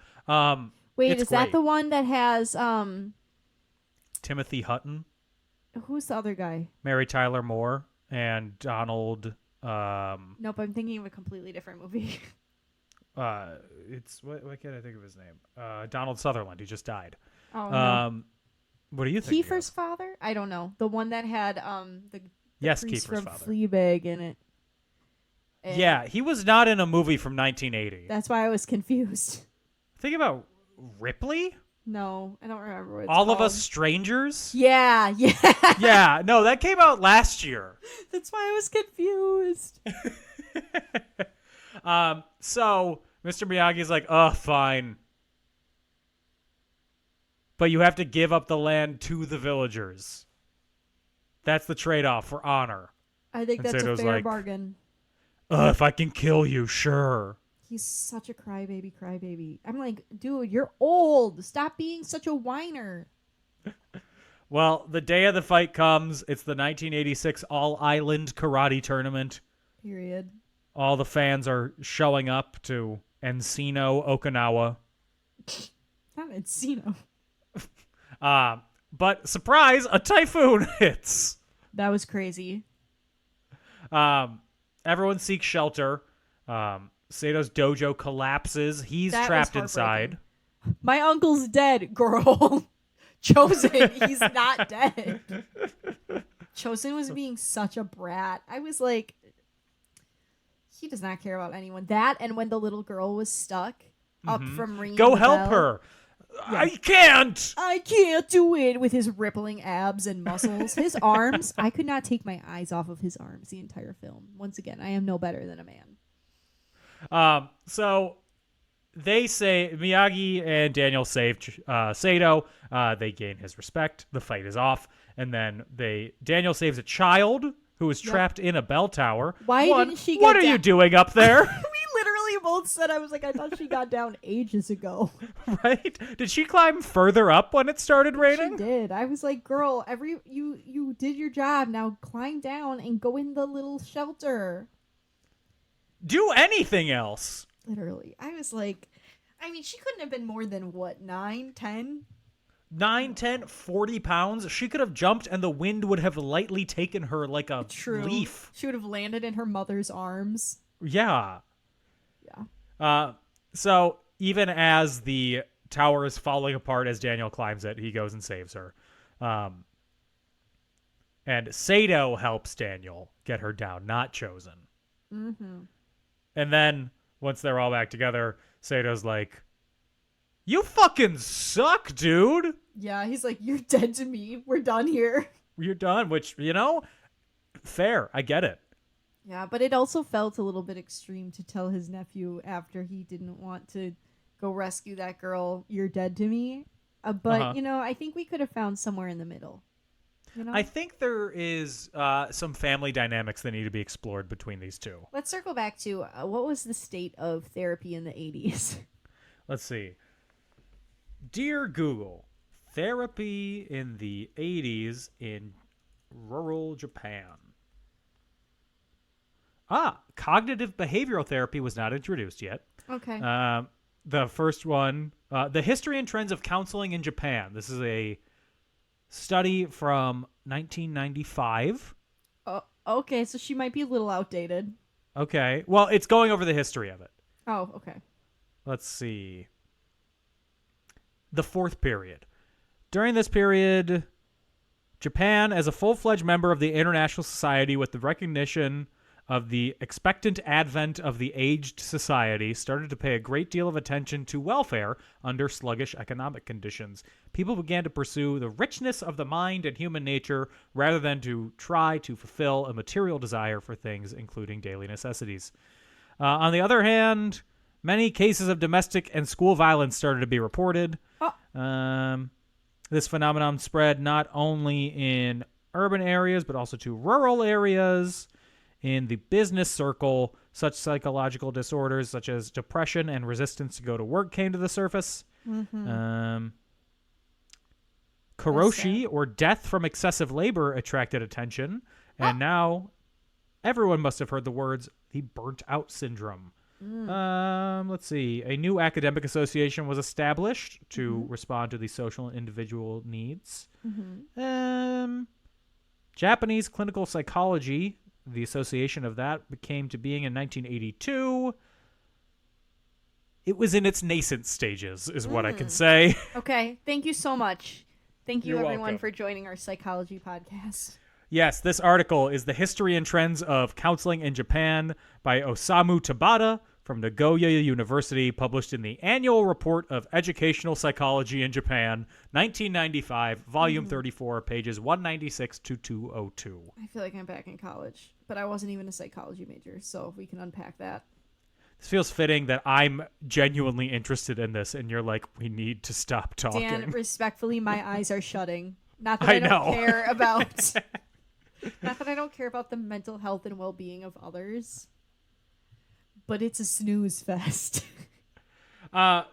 Wait, is that the one that has Timothy Hutton? Who's the other guy? Mary Tyler Moore and Donald. Nope, I'm thinking of a completely different movie. It's what can't I think of his name? Donald Sutherland. He just died. Oh no. What do you think? Kiefer's father? I don't know. The one that had the yes, priest Kiefer's from father. Fleabag in it. And yeah, he was not in a movie from 1980. that's why I was confused. Think about Ripley. No, I don't remember what it's All called. of Us Strangers. Yeah. Yeah, no, that came out last year. That's why I was confused. So Mr. Miyagi's like, oh, fine. But you have to give up the land to the villagers. That's the trade-off for honor. I think And that's Sato's a fair like, bargain. If I can kill you, sure. He's such a crybaby. I'm like, dude, you're old. Stop being such a whiner. Well, the day of the fight comes. It's the 1986 All-Island Karate Tournament. Period. All the fans are showing up to Encino, Okinawa. Not Encino. But surprise, a typhoon hits. That was crazy. Everyone seeks shelter. Sato's dojo collapses. He's trapped inside. My uncle's dead, girl. Chosen, he's not dead. Chosen was being such a brat. I was like, he does not care about anyone. That and when the little girl was stuck up from ringing Go the help bell. her. Yeah. I can't do it with his rippling abs and muscles. His arms, I could not take my eyes off of his arms the entire film. Once again, I am no better than a man. So they say Miyagi and Daniel save Sato. They gain his respect. The fight is off. And then Daniel saves a child who is trapped in a bell tower. Why didn't she get What are you doing up there? We literally both said, I thought she got down ages ago. Right? Did she climb further up when it started raining? She did. I was like, girl, you did your job. Now climb down and go in the little shelter. Do anything else. Literally. I was like, I mean, she couldn't have been more than, 9, 10? 9, 10, 40 pounds. She could have jumped and the wind would have lightly taken her like a leaf. She would have landed in her mother's arms. Yeah. Yeah. So even as the tower is falling apart as Daniel climbs it, he goes and saves her. And Sato helps Daniel get her down, not Chosen. Mm-hmm. And then once they're all back together, Sato's like, you fucking suck, dude. Yeah, he's like, you're dead to me. We're done here. You're done, which, fair. I get it. Yeah, but it also felt a little bit extreme to tell his nephew after he didn't want to go rescue that girl, you're dead to me. But, I think we could have found somewhere in the middle. I think there is some family dynamics that need to be explored between these two. Let's circle back to what was the state of therapy in the 80s? Let's see. Dear Google, therapy in the 80s in rural Japan. Cognitive behavioral therapy was not introduced yet. Okay. The first one, The History and Trends of Counseling in Japan. This is a study from 1995. Okay, so she might be a little outdated. Okay. Well, it's going over the history of it. Oh, okay. Let's see. The fourth period. During this period, Japan, as a full-fledged member of the International Society with the recognition of the expectant advent of the aged society, started to pay a great deal of attention to welfare under sluggish economic conditions. People began to pursue the richness of the mind and human nature rather than to try to fulfill a material desire for things, including daily necessities. On the other hand, many cases of domestic and school violence started to be reported. This phenomenon spread not only in urban areas, but also to rural areas. In the business circle, such psychological disorders such as depression and resistance to go to work came to the surface. Karoshi, or death from excessive labor, attracted attention. And now everyone must have heard the words, the burnt out syndrome. Let's see. A new academic association was established to respond to the social and individual needs. Japanese clinical psychology, the association of that came to being in 1982. It was in its nascent stages, is what I can say. Okay, thank you so much. Thank you, You're everyone, welcome. for joining our psychology podcast. Yes, this article is The History and Trends of Counseling in Japan by Osamu Tabata from Nagoya University, published in the Annual Report of Educational Psychology in Japan, 1995, Volume 34, pages 196 to 202. I feel like I'm back in college, but I wasn't even a psychology major, so we can unpack that. This feels fitting that I'm genuinely interested in this, and you're like, we need to stop talking. Dan, respectfully, my eyes are shutting. Not that I I don't know. care about... Not that I don't care about the mental health and well-being of others, but it's a snooze fest.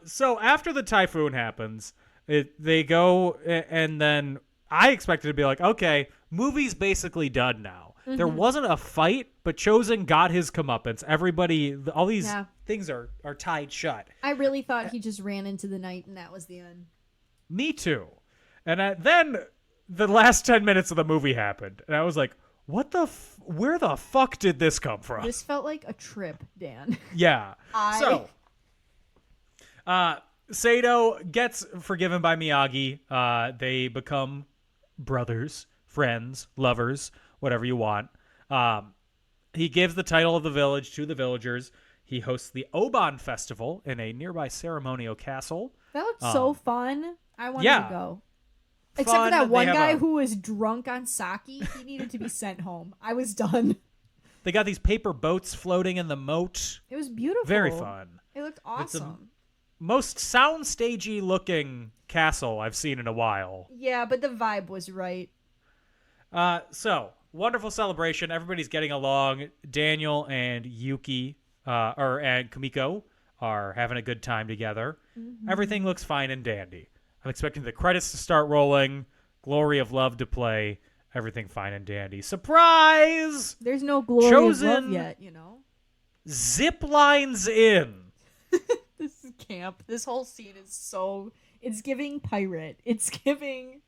So after the typhoon happens, they go, and then I expected to be like, okay, movie's basically done now. There wasn't a fight, but Chosen got his comeuppance. Everybody, all these things are tied shut. I really thought he just ran into the night and that was the end. Me too. And then the last 10 minutes of the movie happened, and I was like, what the where the fuck did this come from? This felt like a trip, Dan. Yeah. So, Sato gets forgiven by Miyagi. They become brothers, friends, lovers, whatever you want. He gives the title of the village to the villagers. He hosts the Oban Festival in a nearby ceremonial castle. That looked so fun. I wanted to go. Except for Fun. that one They have guy who was drunk on sake. He needed to be sent home. I was done. They got these paper boats floating in the moat. It was beautiful. Very fun. It looked awesome. Most soundstagey looking castle I've seen in a while. Yeah, but the vibe was right. So wonderful celebration. Everybody's getting along. Daniel and Yuki, and Kamiko are having a good time together. Everything looks fine and dandy. I'm expecting the credits to start rolling. Glory of Love to play. Everything fine and dandy. Surprise! There's no glory Chosen of love yet, you know? Zip lines in. This is camp. This whole scene is so... It's giving pirate. It's giving...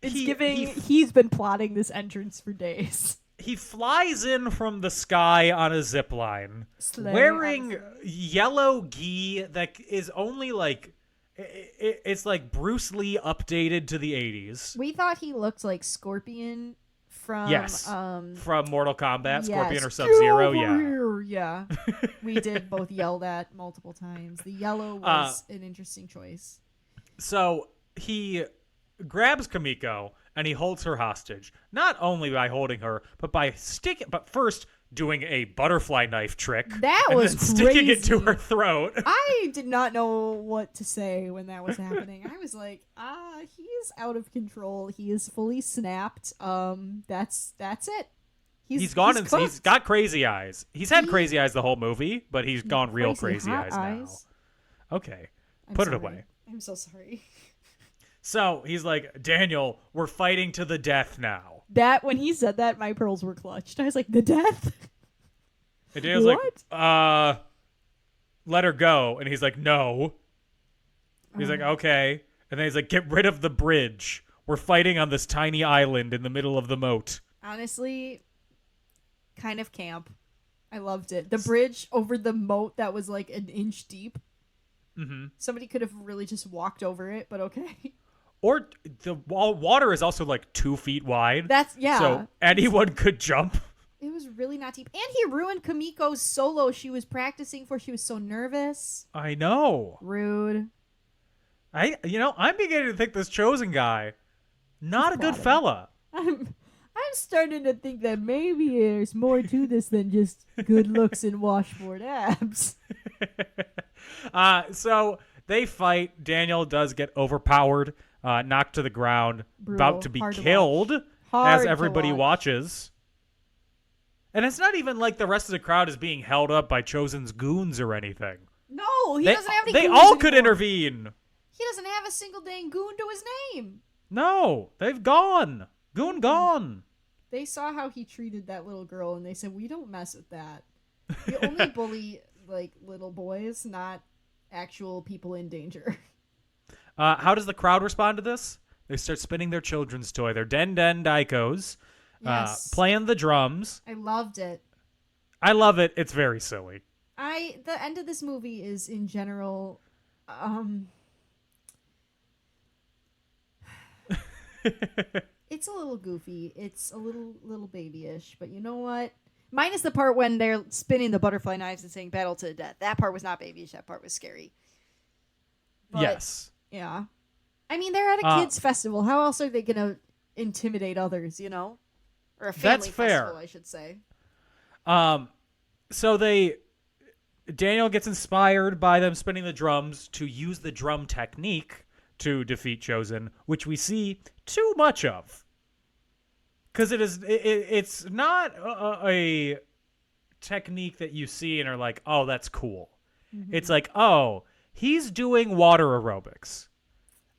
He's been plotting this entrance for days. He flies in from the sky on a zip line, wearing yellow gi that is only like... It's like Bruce Lee updated to the 80s. We thought he looked like Scorpion from... from Mortal Kombat, Scorpion or Sub Sub-Zero, yeah. We did both yell that multiple times. The yellow was an interesting choice. So he grabs Kamiko and he holds her hostage, not only by holding her, but by first doing a butterfly knife trick. That and was then sticking crazy. it to her throat. I did not know what to say when that was happening. I was like, he is out of control. He is fully snapped. That's it. He's gone cooked. he's got crazy eyes. He's had crazy eyes the whole movie, but he's gone real crazy hot eyes now. Okay. I'm Put sorry. it away. I'm so sorry. So he's like, Daniel, we're fighting to the death now. That when he said that, my pearls were clutched. I was like, the death? And Daniel's like, let her go. And he's like, no. He's like, okay. And then he's like, get rid of the bridge. We're fighting on this tiny island in the middle of the moat. Honestly, kind of camp. I loved it. The bridge over the moat that was like an inch deep. Mm-hmm. Somebody could have really just walked over it, but okay. Or the water is also like 2 feet wide. Yeah. So anyone could jump. It was really not deep. And he ruined Kamiko's solo she was practicing for. She was so nervous. I know. Rude. I'm beginning to think this Chosen guy, not a good fella. I'm starting to think that maybe there's more to this than just good looks and washboard abs. So they fight. Daniel does get overpowered, knocked to the ground, about to be killed as everybody watches. And it's not even like the rest of the crowd is being held up by Chosen's goons or anything. No, he doesn't have any They goons all could anymore. intervene. He doesn't have a single dang goon to his name. No, they've gone. Goon gone. They saw how he treated that little girl, and they said, we don't mess with that. We only bully, like, little boys, not actual people in danger. How does the crowd respond to this? They start spinning their children's toy, their Den Den Daikos, Yes. playing the drums. I loved it. I love it. It's very silly. The end of this movie is, in general, it's a little goofy. It's a little babyish, but you know what? Minus the part when they're spinning the butterfly knives and saying "battle to the death." That part was not babyish. That part was scary. But, Yes. Yeah. I mean, they're at a kids' festival. How else are they gonna intimidate others? You know, or a family That's fair. festival, I should say. So Daniel gets inspired by them spinning the drums to use the drum technique to defeat Chosen, which we see too much of. Because it's not a technique that you see and are like, oh, that's cool. Mm-hmm. It's like, oh, he's doing water aerobics.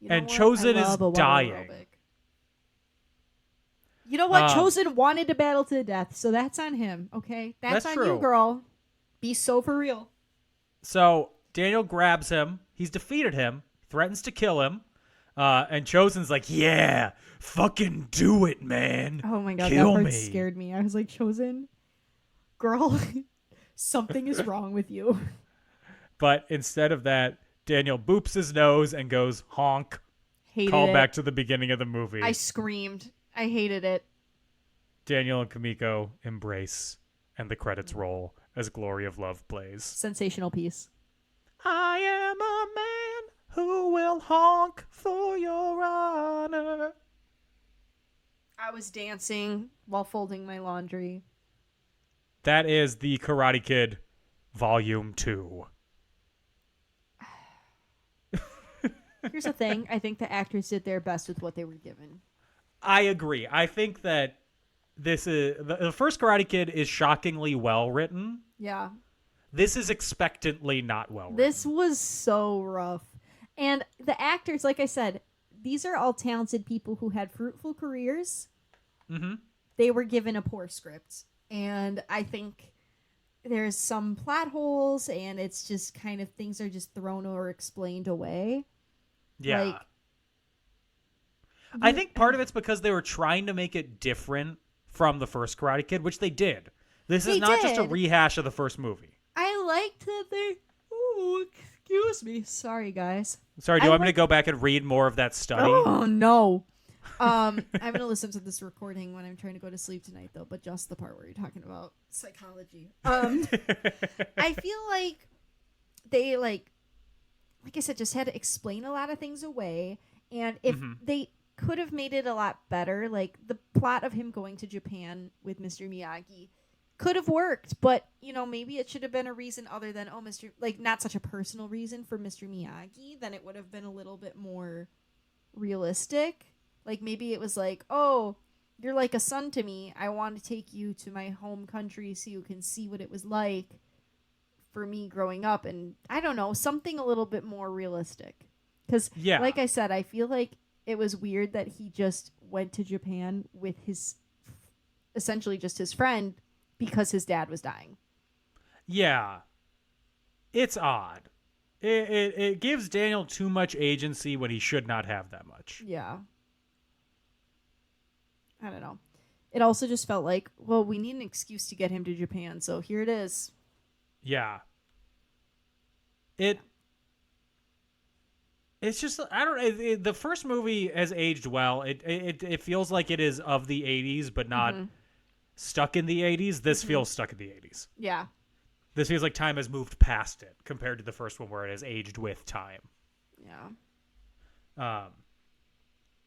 And Chosen is dying. Aerobic. You know what? Chosen wanted to battle to the death, so that's on him, okay? That's on true. you, girl. Be so for real. So Daniel grabs him. He's defeated him, threatens to kill him. And Chosen's like, yeah, fucking do it, man. Oh my god, kill that part me. scared me. I was like, Chosen, girl, something is wrong with you. But instead of that, Daniel boops his nose and goes honk. Hated Call it. back to the beginning of the movie. I screamed. I hated it. Daniel and Kamiko embrace, and the credits roll as Glory of Love plays. Sensational piece. I am a man who will honk for your honor. I was dancing while folding my laundry. That is the Karate Kid Volume 2. Here's the thing. I think the actors did their best with what they were given. I agree. I think that this is the first Karate Kid is shockingly well written. Yeah. This is expectantly not well written. This was so rough. And the actors, like I said, these are all talented people who had fruitful careers. Mm-hmm. They were given a poor script. And I think there's some plot holes, and it's just kind of things are just thrown or explained away. Yeah. Like, I think part of it's because they were trying to make it different from the first Karate Kid, which they did. This is not just a rehash of the first movie. I liked that they... Ooh, excuse me. Sorry, guys. Sorry, do you want me to go back and read more of that study? Oh, no. I'm going to listen to this recording when I'm trying to go to sleep tonight, though, but just the part where you're talking about psychology. I feel like they, like I said, just had to explain a lot of things away. And if they could have made it a lot better, like the plot of him going to Japan with Mr. Miyagi could have worked, but maybe it should have been a reason other than not such a personal reason for Mr. Miyagi. Then it would have been a little bit more realistic. Like maybe it was like, oh, you're like a son to me. I want to take you to my home country so you can see what it was like for me growing up, and I don't know, something a little bit more realistic. Because, like I said, I feel like it was weird that he just went to Japan with essentially just his friend because his dad was dying. Yeah. It's odd. It gives Daniel too much agency when he should not have that much. Yeah. I don't know. It also just felt like, well, we need an excuse to get him to Japan, so here it is. Yeah. It's just I don't. The first movie has aged well. It feels like it is of the '80s, but not stuck in the '80s. This feels stuck in the '80s. Yeah. This feels like time has moved past it compared to the first one where it has aged with time. Yeah.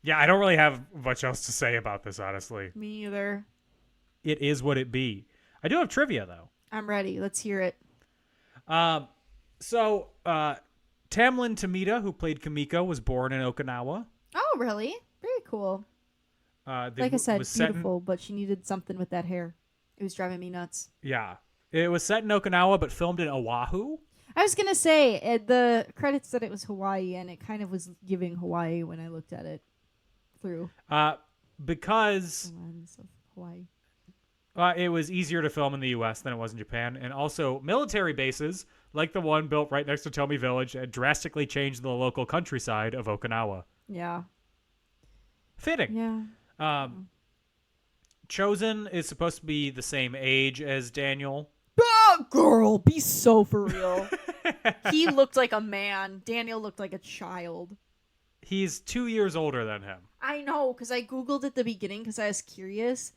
Yeah, I don't really have much else to say about this, honestly. Me either. It is what it be. I do have trivia, though. I'm ready. Let's hear it. So, Tamlin Tomita, who played Kamiko, was born in Okinawa. Oh, really? Very cool. Like I said, beautiful, but she needed something with that hair. It was driving me nuts. Yeah. It was set in Okinawa, but filmed in Oahu. I was going to say, the credits said it was Hawaii, and it kind of was giving Hawaii when I looked at it through. Because the lens of Hawaii. It was easier to film in the U.S. than it was in Japan. And also, military bases, like the one built right next to Tomi Village, had drastically changed the local countryside of Okinawa. Yeah. Fitting. Yeah. Chosen is supposed to be the same age as Daniel. Oh, girl, be so for real. He looked like a man. Daniel looked like a child. He's 2 years older than him. I know, because I Googled at the beginning because I was curious.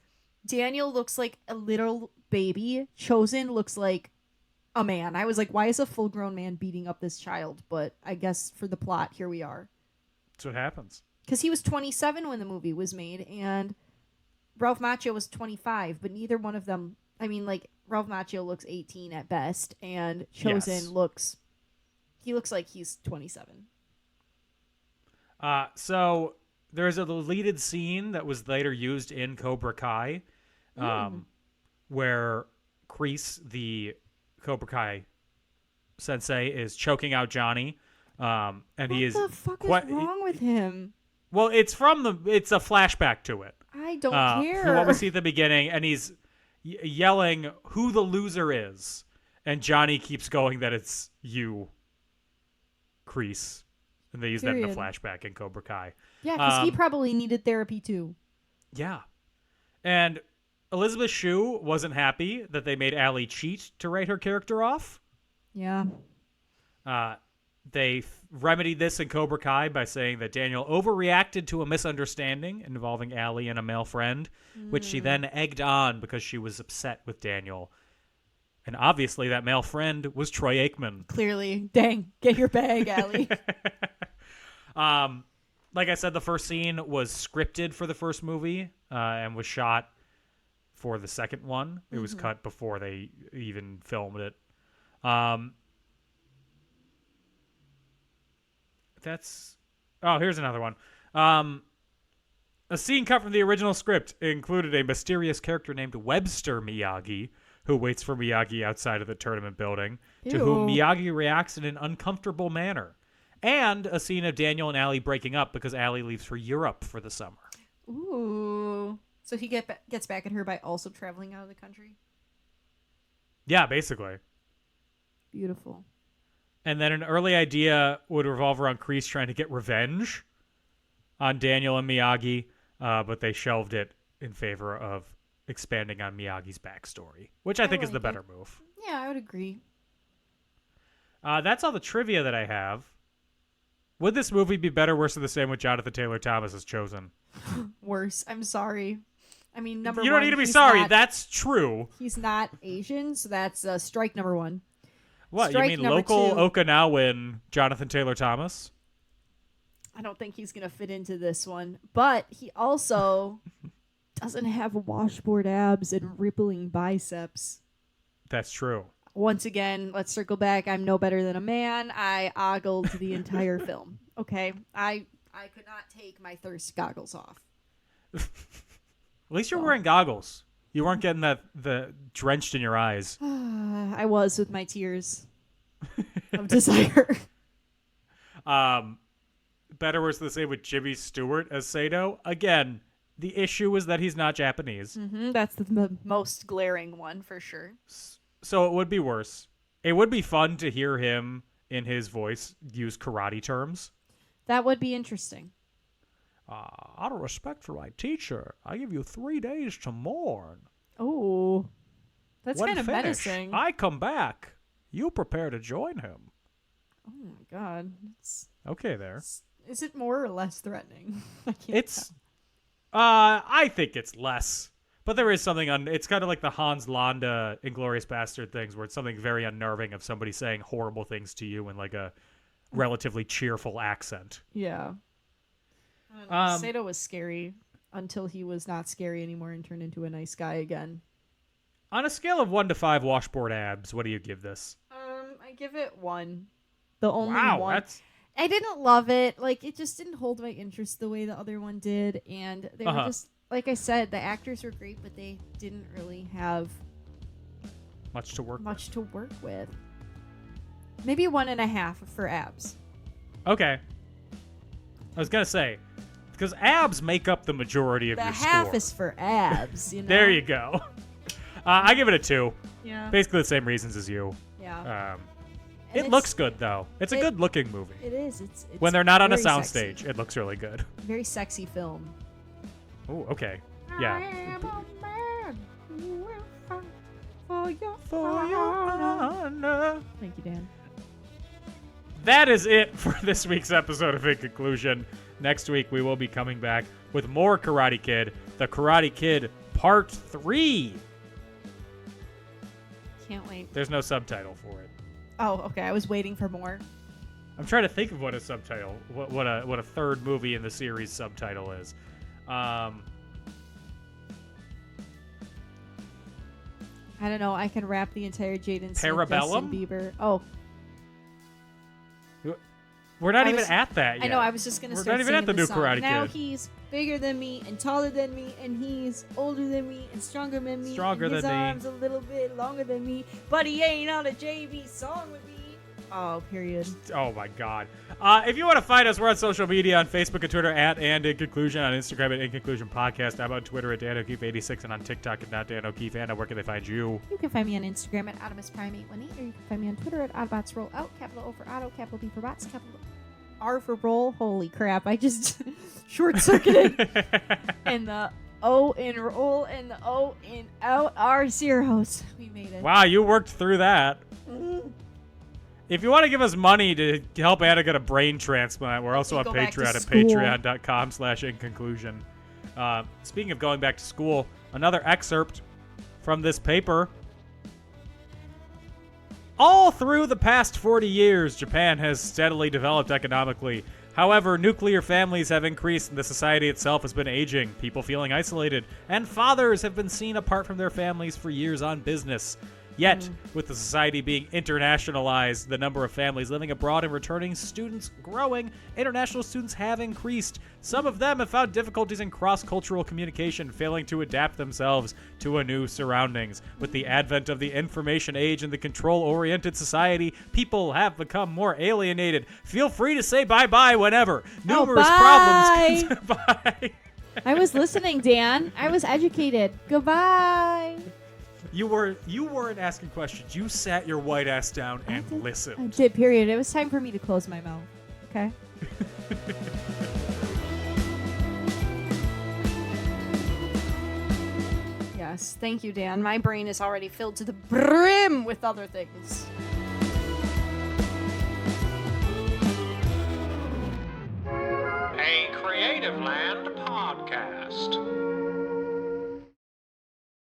Daniel looks like a little baby. Chosen looks like a man. I was like, why is a full-grown man beating up this child? But I guess for the plot, here we are. That's what happens. Because he was 27 when the movie was made, and Ralph Macchio was 25, but neither one of them... I mean, like, Ralph Macchio looks 18 at best, and Chosen looks... He looks like he's 27. So there's a deleted scene that was later used in Cobra Kai, where Kreese, the Cobra Kai sensei, is choking out Johnny, and he is... What the fuck is wrong with him? Well, it's a flashback to it. I don't care. From what we see at the beginning, and he's yelling who the loser is, and Johnny keeps going that it's you, Kreese. And they use that in the flashback in Cobra Kai. Yeah, because he probably needed therapy too. Yeah. And Elizabeth Shue wasn't happy that they made Allie cheat to write her character off. Yeah. They remedied this in Cobra Kai by saying that Daniel overreacted to a misunderstanding involving Allie and a male friend, which she then egged on because she was upset with Daniel. And obviously that male friend was Troy Aikman. Clearly. Dang. Get your bag, Allie. Like I said, the first scene was scripted for the first movie and was shot for the second one. It was cut before they even filmed it. Here's another one. A scene cut from the original script included a mysterious character named Webster Miyagi, who waits for Miyagi outside of the tournament building, to whom Miyagi reacts in an uncomfortable manner. And a scene of Daniel and Allie breaking up because Allie leaves for Europe for the summer. Ooh. So he gets back at her by also traveling out of the country? Yeah, basically. Beautiful. And then an early idea would revolve around Kreese trying to get revenge on Daniel and Miyagi, but they shelved it in favor of expanding on Miyagi's backstory, which I think is the better move. Yeah, I would agree. That's all the trivia that I have. Would this movie be better, worse, or the same with Jonathan Taylor Thomas as Chosen? Worse. I'm sorry. I mean, number one... You don't need to be sorry. That's true. He's not Asian, so that's strike number one. What, strike you mean local 2. Okinawan Jonathan Taylor Thomas? I don't think he's going to fit into this one. But he also doesn't have washboard abs and rippling biceps. That's true. Once again, let's circle back. I'm no better than a man. I ogled the entire film. Okay? I could not take my thirst goggles off. At least you're wearing goggles. You weren't getting the drenched in your eyes. I was with my tears of desire. Better worse the same with Jimmy Stewart as Sato. Again, the issue is that he's not Japanese. That's the most glaring one for sure. So it would be worse. It would be fun to hear him in his voice use karate terms. That would be interesting. Out of respect for my teacher, I give you 3 days to mourn. Oh, that's When kind of finished, menacing. I come back. You prepare to join him. Oh my god, Okay, there. Is it more or less threatening? I can't It's, tell. I think it's less. But there is something it's kind of like the Hans Landa Inglourious Bastard things, where it's something very unnerving of somebody saying horrible things to you in like a relatively cheerful accent. Yeah. Sato was scary until he was not scary anymore and turned into a nice guy again. On a scale of 1 to 5 washboard abs, what do you give this? I give it 1. The only Wow, one. that's... I didn't love it. Like, it just didn't hold my interest the way the other one did. And they were just, like I said, the actors were great, but they didn't really have much to work with. Maybe 1.5 for abs. Okay. I was going to say, because abs make up the majority of The your half score. is for abs, you know? There you go. I give it a 2. Yeah. Basically the same reasons as you. Yeah. It looks good, though. It's a good-looking movie. It is. It's when they're not on a very soundstage, sexy. it looks really good. Very sexy film. Oh, okay. Yeah. For your honor. Thank you, Dan. That is it for this week's episode of In Conclusion. Next week, we will be coming back with more Karate Kid, The Karate Kid Part 3. Can't wait. There's no subtitle for it. Oh, okay. I was waiting for more. I'm trying to think of what a subtitle, what a third movie in the series subtitle is. I don't know. I can rap the entire Jaden Smith, Parabellum? Justin Bieber. Oh, We're not I even was- at that yet. I know. I was just gonna We're start not even at singing the new song. Karate Now Kid. he's bigger than me and taller than me, and he's older than me and stronger than me. Stronger and his than me. arms a little bit longer than me, but he ain't on a JV song with me. Oh, period. Oh my God! If you want to find us, we're on social media on Facebook and Twitter at And In Conclusion, on Instagram at In Conclusion Podcast. I'm on Twitter at Dan O'Keefe86 and on TikTok at Not Dan O'Keefe. Anna, where can they find you? You can find me on Instagram at AutomusPrime818, or you can find me on Twitter at AutobotsRollOut, capital O for Auto, capital B for Bots, capital R for Roll. Holy crap, I just short-circuited. And the O in Roll and the O in Out are zeros. We made it. Wow, you worked through that. If you want to give us money to help Anna get a brain transplant, we're also on Go back to Patreon at school. patreon.com/inconclusion. Speaking of going back to school, another excerpt from this paper. All through the past 40 years, Japan has steadily developed economically. However, nuclear families have increased and the society itself has been aging, people feeling isolated, and fathers have been seen apart from their families for years on business. Yet, with the society being internationalized, the number of families living abroad and returning students growing, international students have increased. Some of them have found difficulties in cross-cultural communication, failing to adapt themselves to a new surroundings. With the advent of the information age and the control-oriented society, people have become more alienated. Feel free to say bye-bye whenever. Numerous bye. problems. Bye. I was listening, Dan. I was educated. Goodbye. You weren't asking questions. You sat your white ass down and I listened. did, period. It was time for me to close my mouth. Okay? Yes, thank you, Dan. My brain is already filled to the brim with other things. A Creative Land podcast.